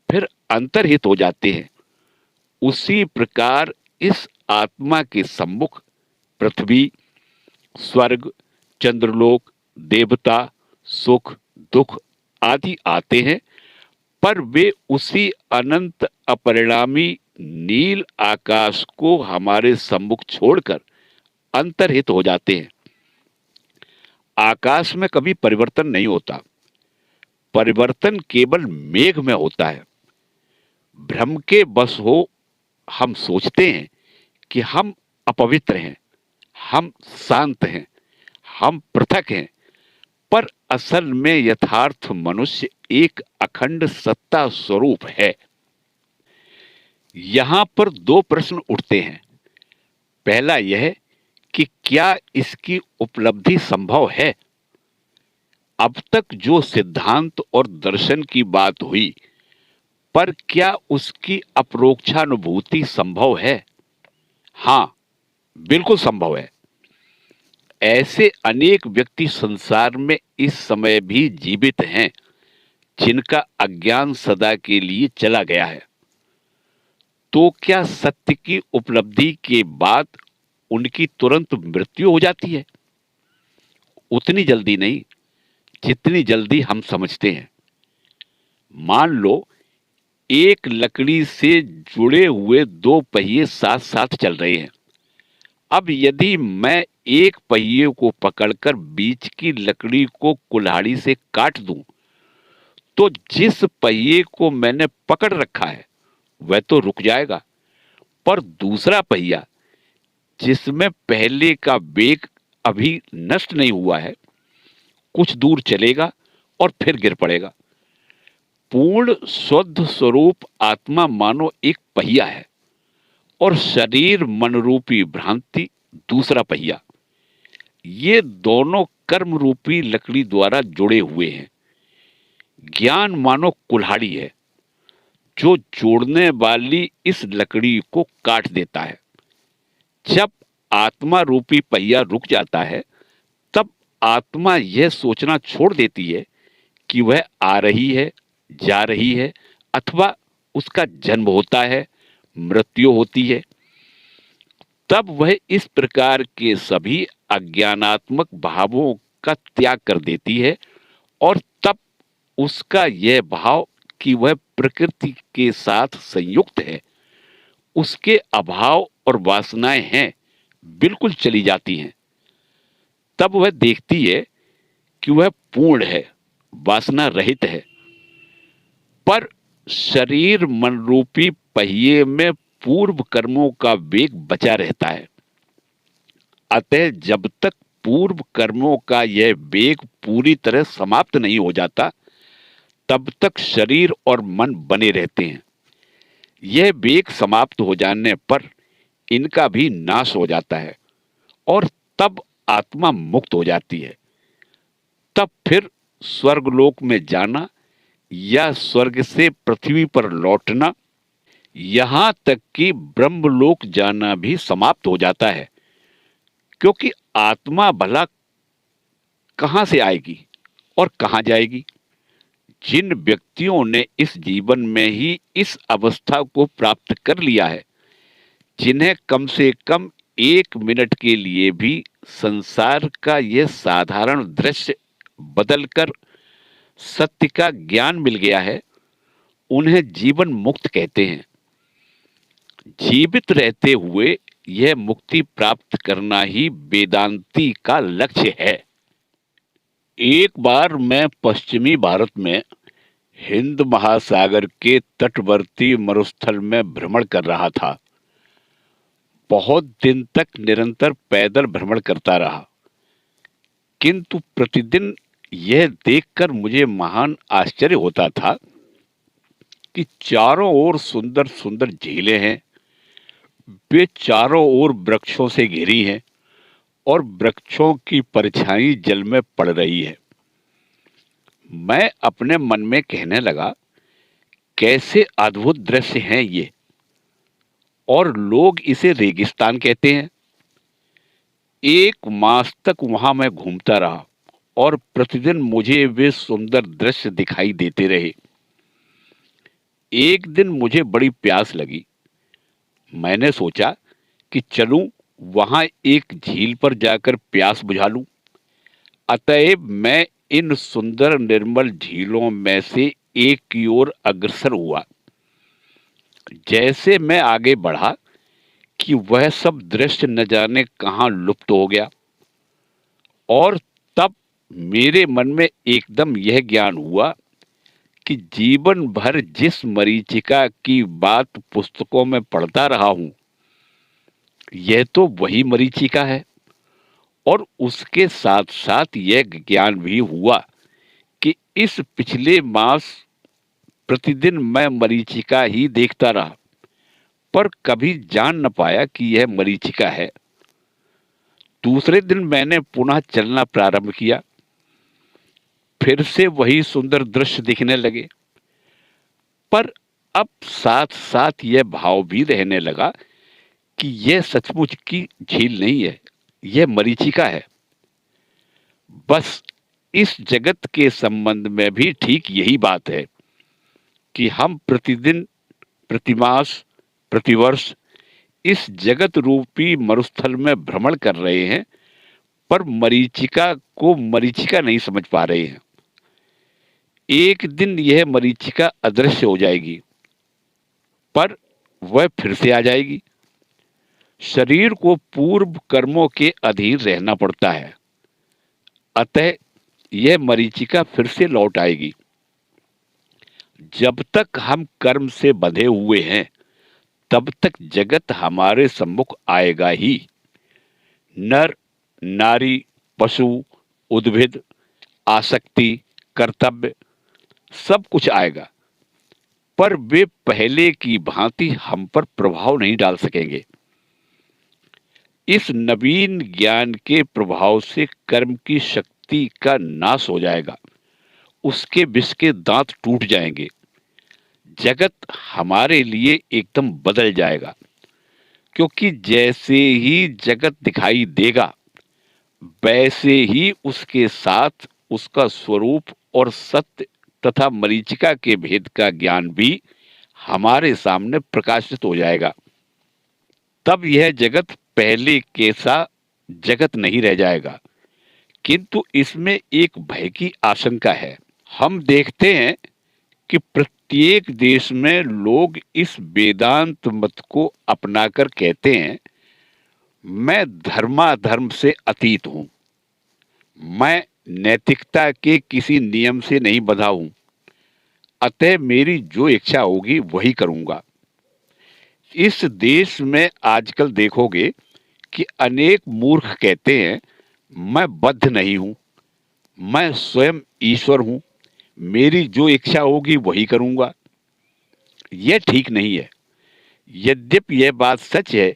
फिर अंतर्हित हो जाते हैं, उसी प्रकार इस आत्मा के सम्मुख पृथ्वी, स्वर्ग, चंद्रलोक, देवता, सुख, दुख आदि आते हैं, पर वे उसी अनंत अपरिणामी नील आकाश को हमारे सम्मुख छोड़कर अंतर्हित हो जाते हैं। आकाश में कभी परिवर्तन नहीं होता, परिवर्तन केवल मेघ में होता है। भ्रम के बस हो हम सोचते हैं कि हम अपवित्र हैं, हम शांत हैं, हम पृथक हैं, पर असल में यथार्थ मनुष्य एक अखंड सत्ता स्वरूप है। यहां पर दो प्रश्न उठते हैं। पहला यह कि क्या इसकी उपलब्धि संभव है? अब तक जो सिद्धांत और दर्शन की बात हुई, पर क्या उसकी अपरोक्षानुभूति संभव है? हां, बिल्कुल संभव है। ऐसे अनेक व्यक्ति संसार में इस समय भी जीवित हैं जिनका अज्ञान सदा के लिए चला गया है। तो क्या सत्य की उपलब्धि के बाद उनकी तुरंत मृत्यु हो जाती है? उतनी जल्दी नहीं जितनी जल्दी हम समझते हैं। मान लो एक लकड़ी से जुड़े हुए दो पहिए साथ साथ चल रहे हैं। अब यदि मैं एक पहिए को पकड़कर बीच की लकड़ी को कुल्हाड़ी से काट दूं, तो जिस पहिए को मैंने पकड़ रखा है वह तो रुक जाएगा, पर दूसरा पहिया जिसमें पहले का वेग अभी नष्ट नहीं हुआ है, कुछ दूर चलेगा और फिर गिर पड़ेगा। पूर्ण शुद्ध स्वरूप आत्मा मानो एक पहिया है और शरीर मन रूपी भ्रांति दूसरा पहिया। ये दोनों कर्म रूपी लकड़ी द्वारा जुड़े हुए हैं। ज्ञान मानो कुल्हाड़ी है जो जोड़ने वाली इस लकड़ी को काट देता है। जब आत्मा रूपी पहिया रुक जाता है, तब आत्मा यह सोचना छोड़ देती है कि वह आ रही है, जा रही है, अथवा उसका जन्म होता है, मृत्यु होती है। तब वह इस प्रकार के सभी अज्ञानात्मक भावों का त्याग कर देती है और तब उसका यह भाव कि वह प्रकृति के साथ संयुक्त है, उसके अभाव और वासनाएं हैं, बिल्कुल चली जाती हैं। तब वह देखती है कि वह पूर्ण है, वासना रहित है, पर शरीर मन रूपी पहिए में पूर्व कर्मों का वेग बचा रहता है। अतः जब तक पूर्व कर्मों का यह वेग पूरी तरह समाप्त नहीं हो जाता, तब तक शरीर और मन बने रहते हैं। यह वेग समाप्त हो जाने पर इनका भी नाश हो जाता है और तब आत्मा मुक्त हो जाती है। तब फिर स्वर्गलोक में जाना या स्वर्ग से पृथ्वी पर लौटना, यहां तक कि ब्रह्मलोक जाना भी समाप्त हो जाता है, क्योंकि आत्मा भला कहां से आएगी और कहां जाएगी? जिन व्यक्तियों ने इस जीवन में ही इस अवस्था को प्राप्त कर लिया है, जिन्हें कम से कम 1 मिनट के लिए भी संसार का यह साधारण दृश्य बदलकर सत्य का ज्ञान मिल गया है, उन्हें जीवन मुक्त कहते हैं। जीवित रहते हुए यह मुक्ति प्राप्त करना ही वेदांती का लक्ष्य है। एक बार मैं पश्चिमी भारत में हिंद महासागर के तटवर्ती मरुस्थल में भ्रमण कर रहा था। बहुत दिन तक निरंतर पैदल भ्रमण करता रहा, किंतु प्रतिदिन यह देखकर मुझे महान आश्चर्य होता था कि चारों ओर सुंदर सुंदर झीलें हैं। वे चारों ओर वृक्षों से घिरी हैं और वृक्षों की परछाई जल में पड़ रही है। मैं अपने मन में कहने लगा, कैसे अद्भुत दृश्य हैं ये, और लोग इसे रेगिस्तान कहते हैं। 1 मास तक वहां मैं घूमता रहा और प्रतिदिन मुझे वे सुंदर दृश्य दिखाई देते रहे। एक दिन मुझे बड़ी प्यास लगी। मैंने सोचा कि चलूं वहां एक झील पर जाकर प्यास बुझा लूं। अतएव मैं इन सुंदर निर्मल झीलों में से एक की ओर अग्रसर हुआ। जैसे मैं आगे बढ़ा कि वह सब दृश्य न जाने कहां लुप्त हो गया, और तब मेरे मन में एकदम यह ज्ञान हुआ कि जीवन भर जिस मरीचिका की बात पुस्तकों में पढ़ता रहा हूं, यह तो वही मरीचिका है। और उसके साथ साथ यह ज्ञान भी हुआ कि इस पिछले मास प्रतिदिन मैं मरीचिका ही देखता रहा, पर कभी जान न पाया कि यह मरीचिका है। दूसरे दिन मैंने पुनः चलना प्रारंभ किया। फिर से वही सुंदर दृश्य दिखने लगे, पर अब साथ साथ यह भाव भी रहने लगा कि यह सचमुच की झील नहीं है, यह मरीचिका है। बस इस जगत के संबंध में भी ठीक यही बात है कि हम प्रतिदिन, प्रतिमास, प्रतिवर्ष इस जगत रूपी मरुस्थल में भ्रमण कर रहे हैं, पर मरीचिका को मरीचिका नहीं समझ पा रहे हैं। एक दिन यह मरीचिका अदृश्य हो जाएगी, पर वह फिर से आ जाएगी। शरीर को पूर्व कर्मों के अधीन रहना पड़ता है, अतः यह मरीचिका फिर से लौट आएगी। जब तक हम कर्म से बंधे हुए हैं, तब तक जगत हमारे सम्मुख आएगा ही। नर, नारी, पशु, उद्भिद, आसक्ति, कर्तव्य, सब कुछ आएगा, पर वे पहले की भांति हम पर प्रभाव नहीं डाल सकेंगे। इस नवीन ज्ञान के प्रभाव से कर्म की शक्ति का नाश हो जाएगा, उसके विष के दांत टूट जाएंगे। जगत हमारे लिए एकदम बदल जाएगा, क्योंकि जैसे ही जगत दिखाई देगा, वैसे ही उसके साथ उसका स्वरूप और सत्य तथा मरीचिका के भेद का ज्ञान भी हमारे सामने प्रकाशित हो जाएगा। तब यह जगत पहले कैसा जगत नहीं रह जाएगा, किंतु इसमें एक भय की आशंका है। हम देखते हैं कि प्रत्येक देश में लोग इस वेदांत मत को अपनाकर कहते हैं, मैं धर्माधर्म से अतीत हूं, मैं नैतिकता के किसी नियम से नहीं बंधा हूं, अतः मेरी जो इच्छा होगी वही करूंगा। इस देश में आजकल देखोगे कि अनेक मूर्ख कहते हैं, मैं बद्ध नहीं हूं, मैं स्वयं ईश्वर हूं, मेरी जो इच्छा होगी वही करूंगा। यह ठीक नहीं है। यद्यपि यह बात सच है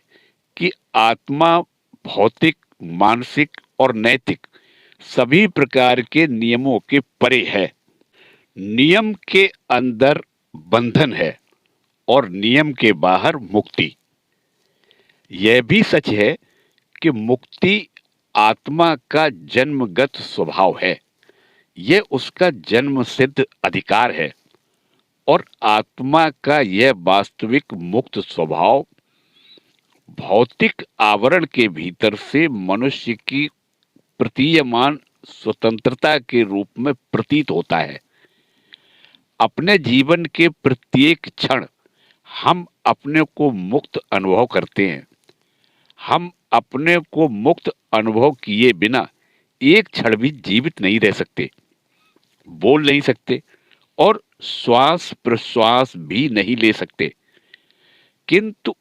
कि आत्मा भौतिक, मानसिक और नैतिक सभी प्रकार के नियमों के परे है। नियम के अंदर बंधन है और नियम के बाहर मुक्ति। यह भी सच है कि मुक्ति आत्मा का जन्मगत स्वभाव है, ये उसका जन्म सिद्ध अधिकार है और आत्मा का यह वास्तविक मुक्त स्वभाव भौतिक आवरण के भीतर से मनुष्य की प्रतीयमान स्वतंत्रता के रूप में प्रतीत होता है। अपने जीवन के प्रत्येक क्षण हम अपने को मुक्त अनुभव करते हैं। हम अपने को मुक्त अनुभव किए बिना एक क्षण भी जीवित नहीं रह सकते, बोल नहीं सकते और श्वास प्रश्वास भी नहीं ले सकते। किंतु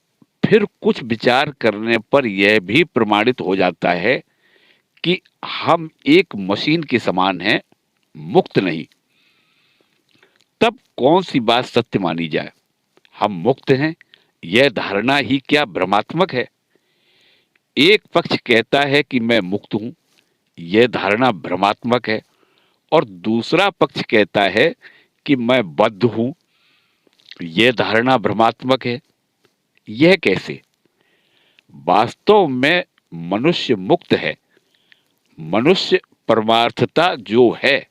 फिर कुछ विचार करने पर यह भी प्रमाणित हो जाता है कि हम एक मशीन के समान हैं, मुक्त नहीं। तब कौन सी बात सत्य मानी जाए? हम मुक्त हैं, यह धारणा ही क्या भ्रमात्मक है? एक पक्ष कहता है कि मैं मुक्त हूं, यह धारणा भ्रमात्मक है, और दूसरा पक्ष कहता है कि मैं बद्ध हूं, यह धारणा भ्रमात्मक है। यह कैसे? वास्तव में मनुष्य मुक्त है। मनुष्य परमार्थता जो है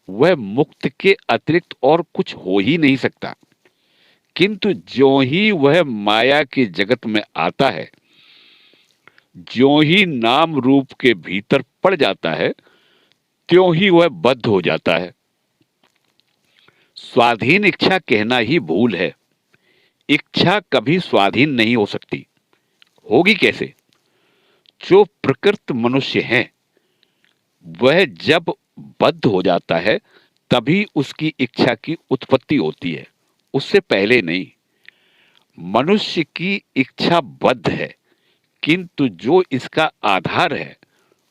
वह मुक्त के अतिरिक्त और कुछ हो ही नहीं सकता। किंतु ज्यों ही वह माया के जगत में आता है, ज्यों ही नाम रूप के भीतर पड़ जाता है, त्यों ही वह बद्ध हो जाता है। स्वाधीन इच्छा कहना ही भूल है। इच्छा कभी स्वाधीन नहीं हो सकती। होगी कैसे? जो प्रकृत मनुष्य है वह जब बद्ध हो जाता है तभी उसकी इच्छा की उत्पत्ति होती है, उससे पहले नहीं। मनुष्य की इच्छा बद्ध है, किंतु जो इसका आधार है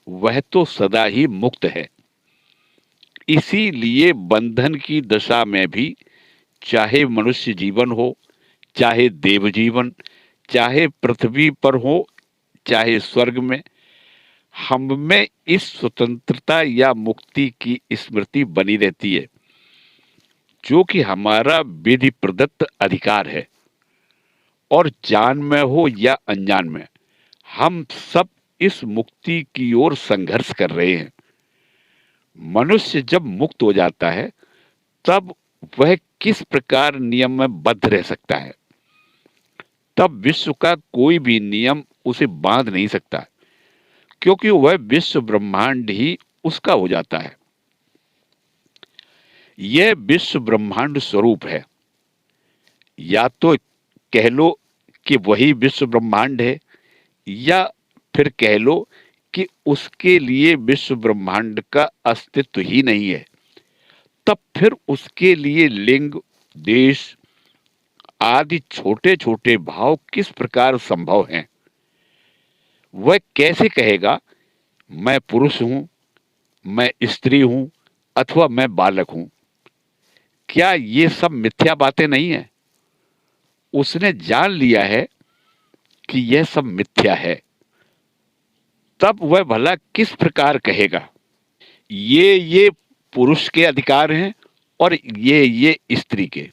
वह तो सदा ही मुक्त है। इसीलिए बंधन की दशा में भी, चाहे मनुष्य जीवन हो, चाहे देव जीवन, चाहे पृथ्वी पर हो, चाहे स्वर्ग में, हम में इस स्वतंत्रता या मुक्ति की स्मृति बनी रहती है, जो कि हमारा विधि प्रदत्त अधिकार है। और जान में हो या अनजान में, हम सब इस मुक्ति की ओर संघर्ष कर रहे हैं। मनुष्य जब मुक्त हो जाता है तब वह किस प्रकार नियम में बद्ध रह सकता है? तब विश्व का कोई भी नियम उसे बांध नहीं सकता, क्योंकि वह विश्व ब्रह्मांड ही उसका हो जाता है। यह विश्व ब्रह्मांड स्वरूप है। या तो कह लो कि वही विश्व ब्रह्मांड है, या फिर कह लो कि उसके लिए विश्व ब्रह्मांड का अस्तित्व ही नहीं है। तब फिर उसके लिए लिंग, देश आदि छोटे छोटे भाव किस प्रकार संभव हैं? वह कैसे कहेगा मैं पुरुष हूं, मैं स्त्री हूं, अथवा मैं बालक हूं? क्या ये सब मिथ्या बातें नहीं है? उसने जान लिया है कि यह सब मिथ्या है, तब वह भला किस प्रकार कहेगा ये पुरुष के अधिकार हैं और ये स्त्री के?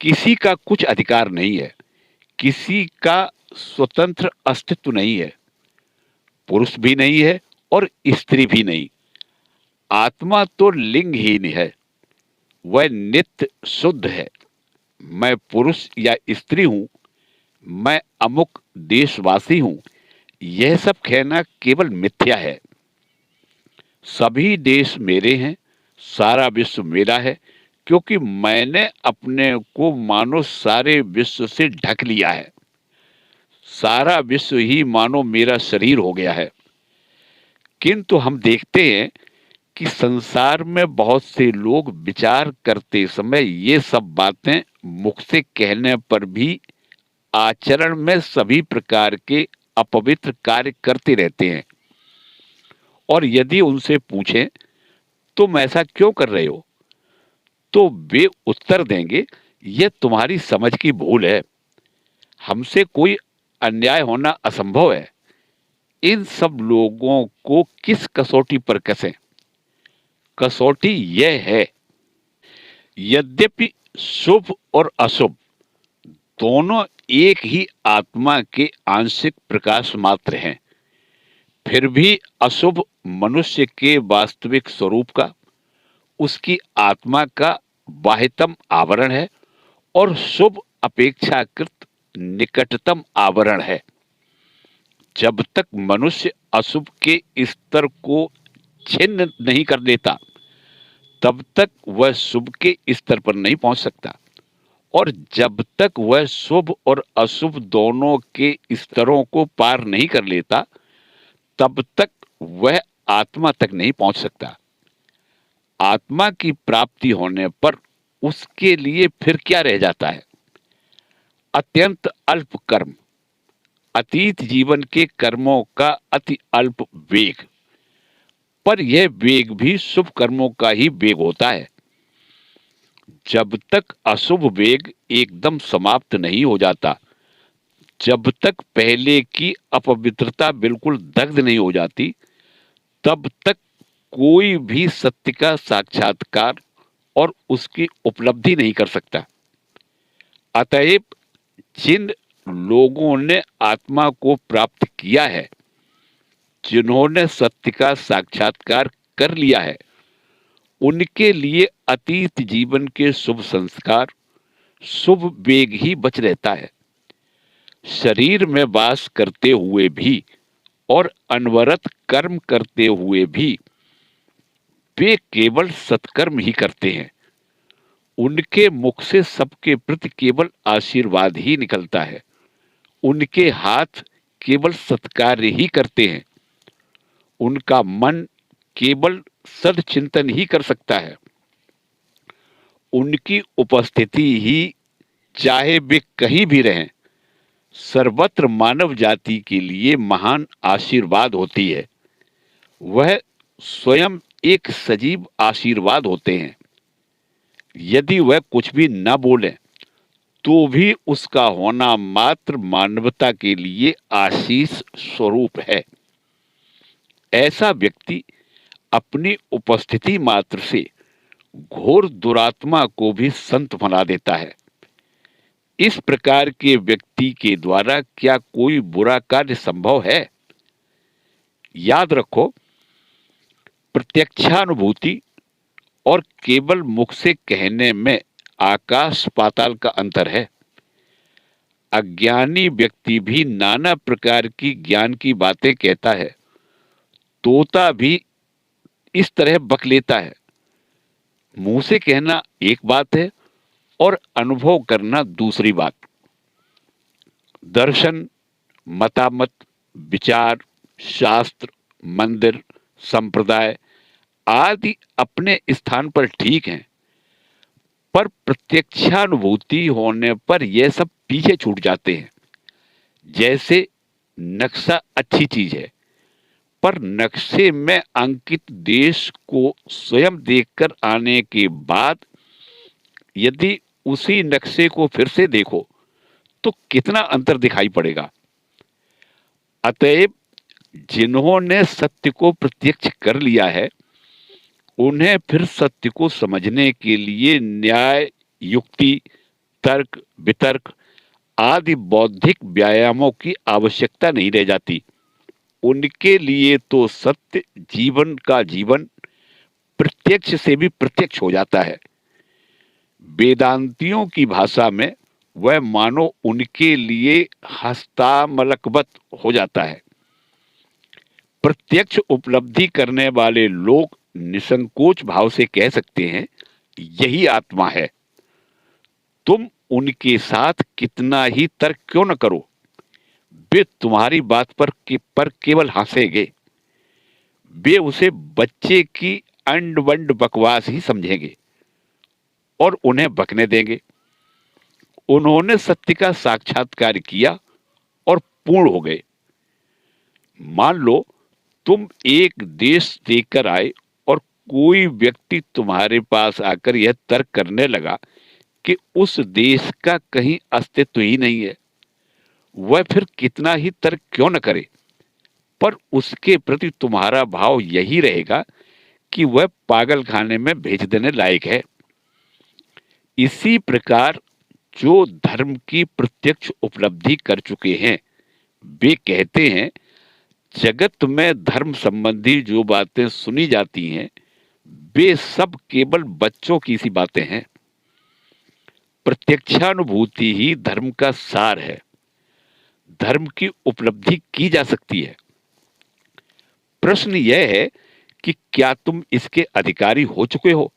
किसी का कुछ अधिकार नहीं है, किसी का स्वतंत्र अस्तित्व नहीं है। पुरुष भी नहीं है और स्त्री भी नहीं। आत्मा तो लिंगहीन है, वह नित्य शुद्ध है। मैं पुरुष या स्त्री हूं, मैं अमुक देशवासी हूं, यह सब कहना केवल मिथ्या है। सभी देश मेरे हैं, सारा विश्व मेरा है, क्योंकि मैंने अपने को मानो सारे विश्व से ढक लिया है। सारा विश्व ही मानो मेरा शरीर हो गया है। किंतु हम देखते हैं कि संसार में बहुत से लोग विचार करते समय ये सब बातें मुख से कहने पर भी आचरण में सभी प्रकार के अपवित्र कार्य करते रहते हैं। और यदि उनसे पूछें तुम ऐसा क्यों कर रहे हो, तो वे उत्तर देंगे यह तुम्हारी समझ की भूल है, हमसे कोई अन्याय होना असंभव है। इन सब लोगों को किस कसौटी पर कसें? कसौटी यह है, यद्यपि शुभ और अशुभ दोनों एक ही आत्मा के आंशिक प्रकाश मात्र हैं, फिर भी अशुभ मनुष्य के वास्तविक स्वरूप का, उसकी आत्मा का बाह्यतम आवरण है और शुभ अपेक्षाकृत निकटतम आवरण है। जब तक मनुष्य अशुभ के स्तर को छिन्न नहीं कर लेता, तब तक वह शुभ के स्तर पर नहीं पहुंच सकता, और जब तक वह शुभ और अशुभ दोनों के स्तरों को पार नहीं कर लेता, तब तक वह आत्मा तक नहीं पहुंच सकता। आत्मा की प्राप्ति होने पर उसके लिए फिर क्या रह जाता है? अत्यंत अल्प कर्म, अतीत जीवन के कर्मों का अति अल्प वेग। पर यह वेग भी शुभ कर्मों का ही वेग होता है। जब तक अशुभ वेग एकदम समाप्त नहीं हो जाता, जब तक पहले की अपवित्रता बिल्कुल दग्ध नहीं हो जाती, तब तक कोई भी सत्य का साक्षात्कार और उसकी उपलब्धि नहीं कर सकता। अतएव जिन लोगों ने आत्मा को प्राप्त किया है, जिन्होंने सत्य का साक्षात्कार कर लिया है, उनके लिए अतीत जीवन के शुभ संस्कार, शुभ वेग ही बच रहता है। शरीर में वास करते हुए भी और अनवरत कर्म करते हुए भी वे केवल सत्कर्म ही करते हैं। उनके मुख से सबके प्रति केवल आशीर्वाद ही निकलता है। उनके हाथ केवल सत्कार्य ही करते हैं। उनका मन केवल सद्चिंतन ही कर सकता है। उनकी उपस्थिति ही, चाहे वे कहीं भी रहें, सर्वत्र मानव जाति के लिए महान आशीर्वाद होती है। वह स्वयं एक सजीव आशीर्वाद होते हैं। यदि वह कुछ भी न बोले, तो भी उसका होना मात्र मानवता के लिए आशीष स्वरूप है। ऐसा व्यक्ति अपनी उपस्थिति मात्र से घोर दुरात्मा को भी संत बना देता है। इस प्रकार के व्यक्ति के द्वारा क्या कोई बुरा कार्य संभव है? याद रखो, प्रत्यक्षानुभूति और केवल मुख से कहने में आकाश पाताल का अंतर है। अज्ञानी व्यक्ति भी नाना प्रकार की ज्ञान की बातें कहता है। तोता भी इस तरह बक लेता है। मुंह से कहना एक बात है और अनुभव करना दूसरी बात। दर्शन, मतामत, विचार, शास्त्र, मंदिर, संप्रदाय आदि अपने स्थान पर ठीक हैं, पर प्रत्यक्षानुभूति होने पर यह सब पीछे छूट जाते हैं। जैसे नक्शा अच्छी चीज है, पर नक्शे में अंकित देश को स्वयं देखकर आने के बाद यदि उसी नक्शे को फिर से देखो, तो कितना अंतर दिखाई पड़ेगा। अतएव जिन्होंने सत्य को प्रत्यक्ष कर लिया है, उन्हें फिर सत्य को समझने के लिए न्याय, युक्ति, तर्क, वितर्क आदि बौद्धिक व्यायामों की आवश्यकता नहीं रह जाती। उनके लिए तो सत्य जीवन का जीवन प्रत्यक्ष से भी प्रत्यक्ष हो जाता है। वेदांतियों की भाषा में वह मानो उनके लिए हस्तामलकवत हो जाता है। प्रत्यक्ष उपलब्धि करने वाले लोग निसंकोच भाव से कह सकते हैं, यही आत्मा है। तुम उनके साथ कितना ही तर्क क्यों न करो, वे तुम्हारी बात पर केवल हंसेंगे। वे उसे बच्चे की अंड वंड बकवास ही समझेंगे और उन्हें बकने देंगे। उन्होंने सत्य का साक्षात्कार किया और पूर्ण हो गए। मान लो तुम एक देश देखकर आए और कोई व्यक्ति तुम्हारे पास आकर यह तर्क करने लगा कि उस देश का कहीं अस्तित्व ही नहीं है। वह फिर कितना ही तर्क क्यों न करे, पर उसके प्रति तुम्हारा भाव यही रहेगा कि वह पागल खाने में भेज देने लायक है। इसी प्रकार जो धर्म की प्रत्यक्ष उपलब्धि कर चुके हैं, वे कहते हैं जगत में धर्म संबंधी जो बातें सुनी जाती हैं वे सब केवल बच्चों की सी बातें हैं। प्रत्यक्षानुभूति ही धर्म का सार है। धर्म की उपलब्धि की जा सकती है। प्रश्न यह है कि क्या तुम इसके अधिकारी हो चुके हो?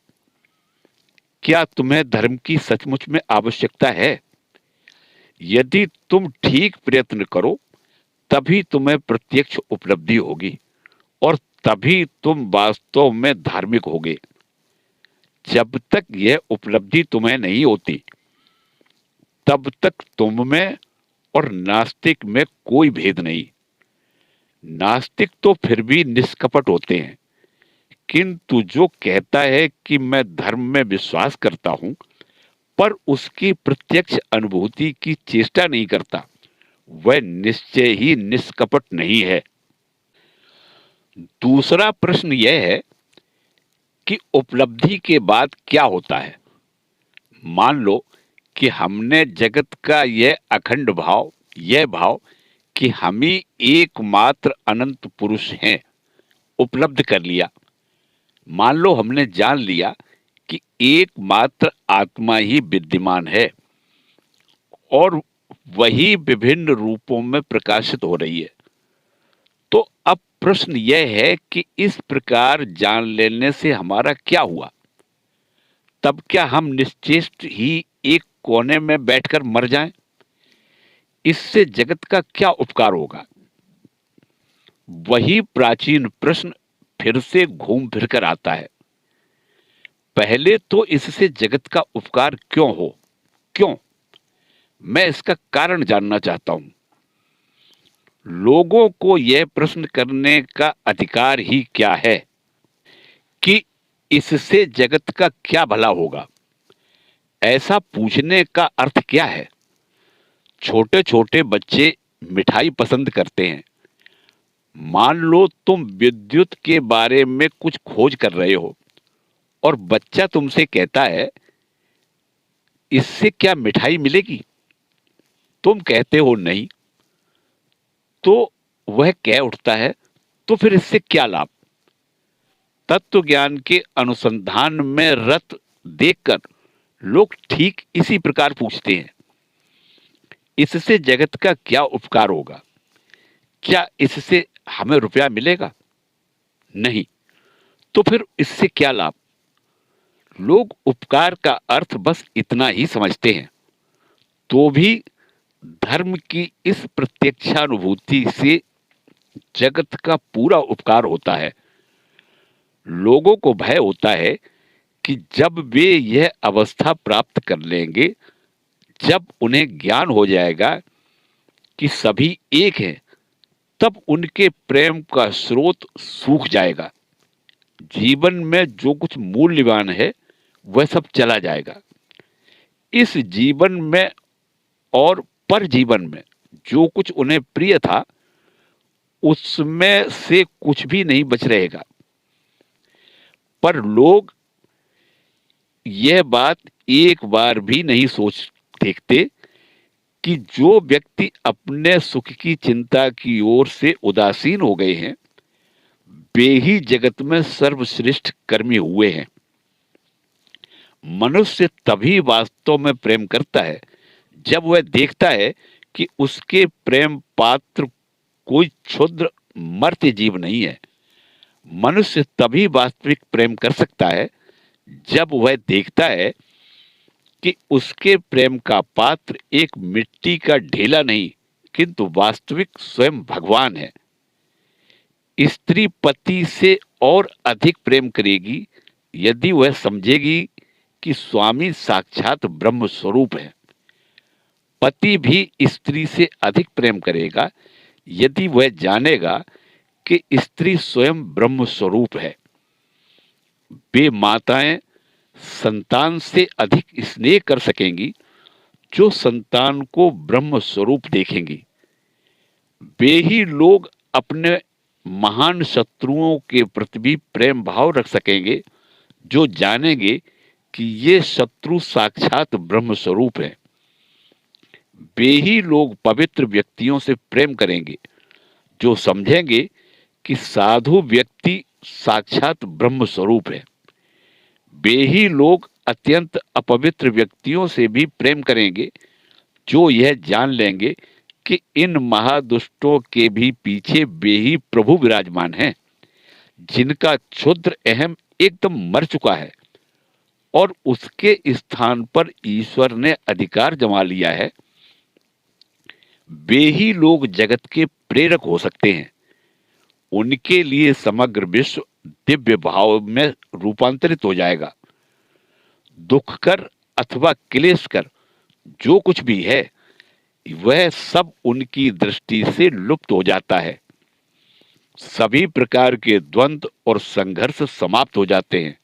क्या तुम्हें धर्म की सचमुच में आवश्यकता है? यदि तुम ठीक प्रयत्न करो तभी तुम्हें प्रत्यक्ष उपलब्धि होगी और तभी तुम वास्तव में धार्मिक होगे। जब तक यह उपलब्धि तुम्हें नहीं होती तब तक तुम में और नास्तिक में कोई भेद नहीं। नास्तिक तो फिर भी निष्कपट होते हैं, किंतु जो कहता है कि मैं धर्म में विश्वास करता हूं पर उसकी प्रत्यक्ष अनुभूति की चेष्टा नहीं करता, वह निश्चय ही निष्कपट नहीं है। दूसरा प्रश्न यह है कि उपलब्धि के बाद क्या होता है। मान लो कि हमने जगत का यह अखंड भाव, यह भाव कि हम ही एकमात्र अनंत पुरुष हैं, उपलब्ध कर लिया। मान लो हमने जान लिया कि एकमात्र आत्मा ही विद्यमान है और वही विभिन्न रूपों में प्रकाशित हो रही है। तो अब प्रश्न यह है कि इस प्रकार जान लेने से हमारा क्या हुआ? तब क्या हम निश्चेष्ट ही एक कोने में बैठकर मर जाएं? इससे जगत का क्या उपकार होगा? वही प्राचीन प्रश्न फिर से घूम फिर कर आता है। पहले तो इससे जगत का उपकार क्यों हो? क्यों? मैं इसका कारण जानना चाहता हूं। लोगों को यह प्रश्न करने का अधिकार ही क्या है कि इससे जगत का क्या भला होगा? ऐसा पूछने का अर्थ क्या है? छोटे छोटे बच्चे मिठाई पसंद करते हैं। मान लो तुम विद्युत के बारे में कुछ खोज कर रहे हो और बच्चा तुमसे कहता है इससे क्या मिठाई मिलेगी? तुम कहते हो नहीं, तो वह कह उठता है तो फिर इससे क्या लाभ? तत्व ज्ञान के अनुसंधान में रत देखकर लोग ठीक इसी प्रकार पूछते हैं, इससे जगत का क्या उपकार होगा? क्या इससे हमें रुपया मिलेगा? नहीं, तो फिर इससे क्या लाभ? लोग उपकार का अर्थ बस इतना ही समझते हैं। तो भी धर्म की इस प्रत्यक्षानुभूति से जगत का पूरा उपकार होता है। लोगों को भय होता है कि जब वे यह अवस्था प्राप्त कर लेंगे, जब उन्हें ज्ञान हो जाएगा कि सभी एक हैं, तब उनके प्रेम का स्रोत सूख जाएगा। जीवन में जो कुछ मूल्यवान है वह सब चला जाएगा। इस जीवन में और पर जीवन में जो कुछ उन्हें प्रिय था उसमें से कुछ भी नहीं बच रहेगा। पर लोग यह बात एक बार भी नहीं सोच देखते कि जो व्यक्ति अपने सुख की चिंता की ओर से उदासीन हो गए हैं वे ही जगत में सर्वश्रेष्ठ कर्मी हुए हैं। मनुष्य तभी वास्तव में प्रेम करता है जब वह देखता है कि उसके प्रेम पात्र कोई क्षुद्र मर्त्य जीव नहीं है। मनुष्य तभी वास्तविक प्रेम कर सकता है जब वह देखता है कि उसके प्रेम का पात्र एक मिट्टी का ढेला नहीं किंतु वास्तविक स्वयं भगवान है। स्त्री पति से और अधिक प्रेम करेगी यदि वह समझेगी कि स्वामी साक्षात ब्रह्म स्वरूप है। पति भी स्त्री से अधिक प्रेम करेगा यदि वह जानेगा कि स्त्री स्वयं ब्रह्म स्वरूप है। वे माताएं संतान से अधिक स्नेह कर सकेंगी जो संतान को ब्रह्म स्वरूप देखेंगी। वे ही लोग अपने महान शत्रुओं के प्रति भी प्रेम भाव रख सकेंगे जो जानेंगे कि ये शत्रु साक्षात ब्रह्म स्वरूप है। वे ही लोग पवित्र व्यक्तियों से प्रेम करेंगे जो समझेंगे कि साधु व्यक्ति साक्षात ब्रह्म स्वरूप है, वे ही लोग अत्यंत अपवित्र व्यक्तियों से भी प्रेम करेंगे, जो यह जान लेंगे कि इन महादुष्टों के भी पीछे वे ही प्रभु विराजमान हैं, जिनका क्षुद्र अहम एकदम मर चुका है और उसके स्थान पर ईश्वर ने अधिकार जमा लिया है। वे ही लोग जगत के प्रेरक हो सकते हैं। उनके लिए समग्र विश्व दिव्य भाव में रूपांतरित हो जाएगा। दुख कर अथवा क्लेश कर जो कुछ भी है, वह सब उनकी दृष्टि से लुप्त हो जाता है। सभी प्रकार के द्वंद्व और संघर्ष समाप्त हो जाते हैं।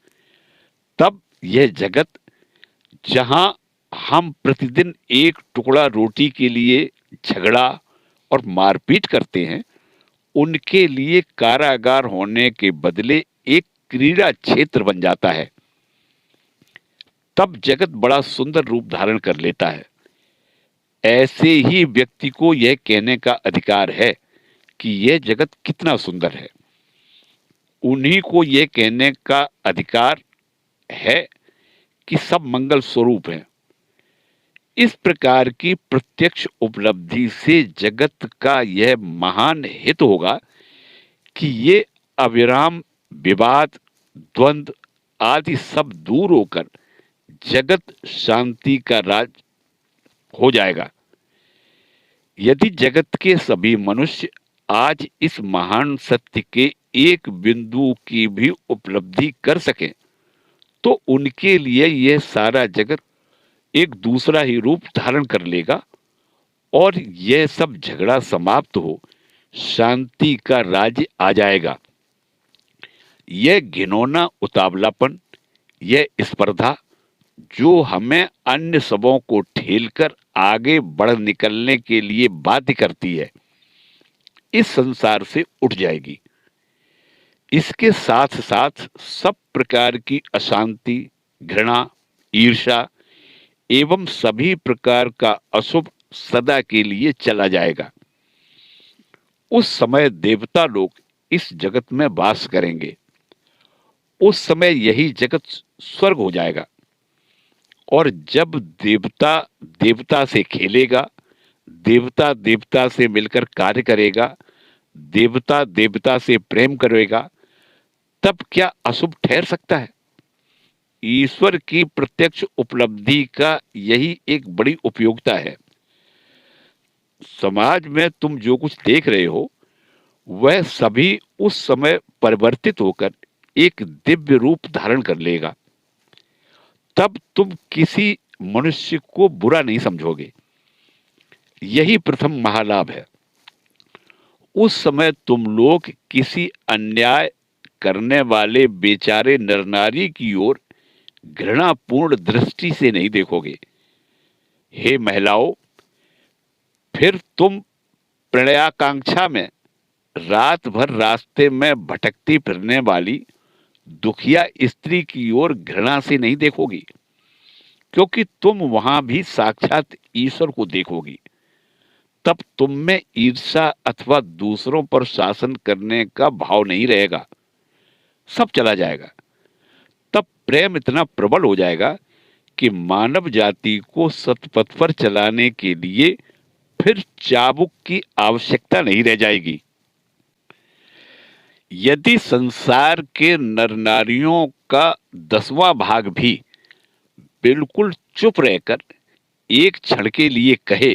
तब यह जगत, जहां हम प्रतिदिन एक टुकड़ा रोटी के लिए झगड़ा और मारपीट करते हैं, उनके लिए कारागार होने के बदले एक क्रीड़ा क्षेत्र बन जाता है। तब जगत बड़ा सुंदर रूप धारण कर लेता है। ऐसे ही व्यक्ति को यह कहने का अधिकार है कि यह जगत कितना सुंदर है। उन्हीं को यह कहने का अधिकार है कि सब मंगल स्वरूप है। इस प्रकार की प्रत्यक्ष उपलब्धि से जगत का यह महान हित होगा कि ये अविराम विवाद, द्वंद्व आदि सब दूर होकर जगत शांति का राज हो जाएगा। यदि जगत के सभी मनुष्य आज इस महान सत्य के एक बिंदु की भी उपलब्धि कर सकें, तो उनके लिए यह सारा जगत एक दूसरा ही रूप धारण कर लेगा और यह सब झगड़ा समाप्त हो शांति का राज्य आ जाएगा। यह घिनौना उतावलापन, यह स्पर्धा जो हमें अन्य सबों को ठेलकर आगे बढ़ निकलने के लिए बाध्य करती है, इस संसार से उठ जाएगी। इसके साथ साथ सब प्रकार की अशांति, घृणा, ईर्ष्या एवं सभी प्रकार का अशुभ सदा के लिए चला जाएगा। उस समय देवता लोग इस जगत में वास करेंगे। उस समय यही जगत स्वर्ग हो जाएगा। और जब देवता देवता से खेलेगा, देवता देवता से मिलकर कार्य करेगा, देवता देवता से प्रेम करेगा, तब क्या अशुभ ठहर सकता है? ईश्वर की प्रत्यक्ष उपलब्धि का यही एक बड़ी उपयोगिता है। समाज में तुम जो कुछ देख रहे हो, वह सभी उस समय परिवर्तित होकर एक दिव्य रूप धारण कर लेगा। तब तुम किसी मनुष्य को बुरा नहीं समझोगे। यही प्रथम महालाभ है। उस समय तुम लोग किसी अन्याय करने वाले बेचारे नर नारी की ओर घृणापूर्ण दृष्टि से नहीं देखोगे। हे महिलाओं, फिर तुम प्रणयाकांक्षा में रात भर रास्ते में भटकती फिरने वाली दुखिया स्त्री की ओर घृणा से नहीं देखोगी, क्योंकि तुम वहां भी साक्षात ईश्वर को देखोगी। तब तुम में ईर्ष्या अथवा दूसरों पर शासन करने का भाव नहीं रहेगा, सब चला जाएगा। तब प्रेम इतना प्रबल हो जाएगा कि मानव जाति को सतपथ पर चलाने के लिए फिर चाबुक की आवश्यकता नहीं रह जाएगी। यदि संसार के नर नारियों का 10वां भाग भी बिल्कुल चुप रहकर एक क्षण के लिए कहे,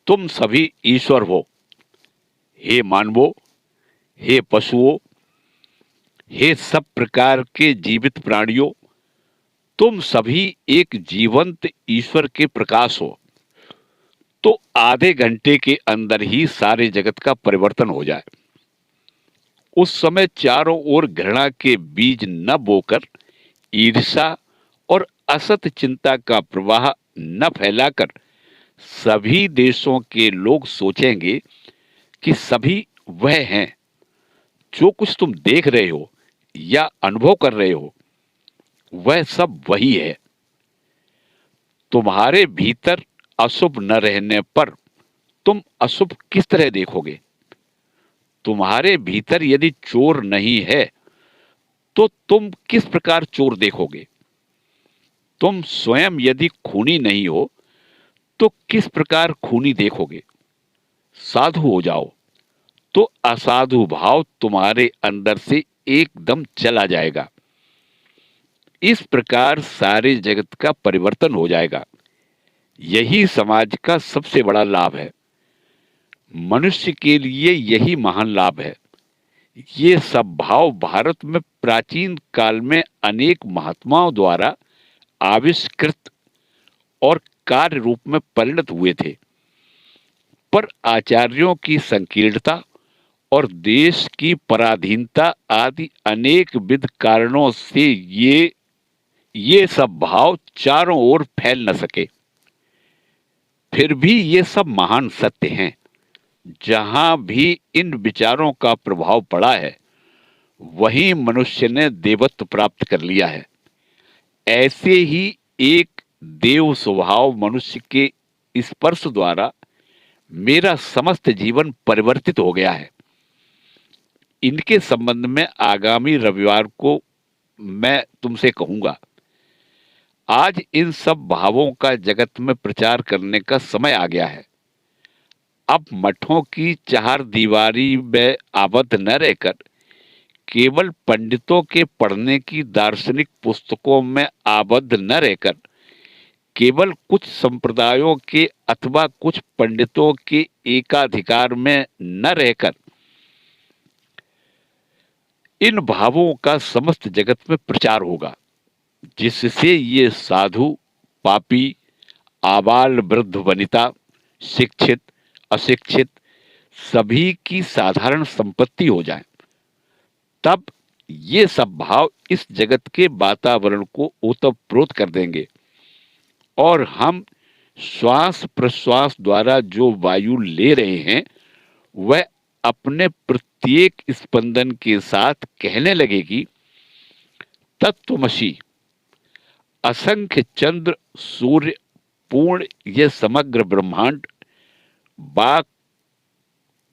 तुम सभी ईश्वर हो, हे मानवों, हे पशुओं, हे सब प्रकार के जीवित प्राणियों, तुम सभी एक जीवंत ईश्वर के प्रकाश हो, तो आधे घंटे के अंदर ही सारे जगत का परिवर्तन हो जाए। उस समय चारों ओर घृणा के बीज न बोकर ईर्ष्या और असत चिंता का प्रवाह न फैलाकर सभी देशों के लोग सोचेंगे कि सभी वह हैं। जो कुछ तुम देख रहे हो या अनुभव कर रहे हो, वह सब वही है। तुम्हारे भीतर अशुभ न रहने पर तुम अशुभ किस तरह देखोगे? तुम्हारे भीतर यदि चोर नहीं है तो तुम किस प्रकार चोर देखोगे? तुम स्वयं यदि खूनी नहीं हो तो किस प्रकार खूनी देखोगे? साधु हो जाओ तो असाधु भाव तुम्हारे अंदर से एकदम चला जाएगा। इस प्रकार सारे जगत का परिवर्तन हो जाएगा। यही समाज का सबसे बड़ा लाभ है। मनुष्य के लिए यही महान लाभ है। ये सब भाव भारत में प्राचीन काल में अनेक महात्माओं द्वारा आविष्कृत और कार्य रूप में परिणत हुए थे, पर आचार्यों की संकीर्णता और देश की पराधीनता आदि अनेक विध कारणों से ये सब भाव चारों ओर फैल न सके। फिर भी ये सब महान सत्य हैं। जहां भी इन विचारों का प्रभाव पड़ा है वहीं मनुष्य ने देवत्व प्राप्त कर लिया है। ऐसे ही एक देव स्वभाव मनुष्य के स्पर्श द्वारा मेरा समस्त जीवन परिवर्तित हो गया है। इनके संबंध में आगामी रविवार को मैं तुमसे कहूंगा। आज इन सब भावों का जगत में प्रचार करने का समय आ गया है। अब मठों की चार दीवारी में आबद्ध न रहकर केवल पंडितों के पढ़ने की दार्शनिक पुस्तकों में आबद्ध न रहकर केवल कुछ संप्रदायों के अथवा कुछ पंडितों के एकाधिकार में न रहकर इन भावों का समस्त जगत में प्रचार होगा, जिससे ये साधु, पापी, आबाल वृद्ध वनिता, शिक्षित अशिक्षित सभी की साधारण संपत्ति हो जाए। तब ये सब भाव इस जगत के वातावरण को ओतप्रोत कर देंगे और हम श्वास प्रश्वास द्वारा जो वायु ले रहे हैं वह अपने प्रत्येक स्पंदन के साथ कहने लगेगी, तत्त्वमसि। असंख्य चंद्र सूर्य पूर्ण यह समग्र ब्रह्मांड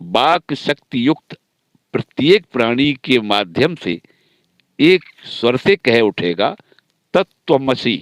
वाक शक्ति युक्त प्रत्येक प्राणी के माध्यम से एक स्वर से कह उठेगा, तत्त्वमसि।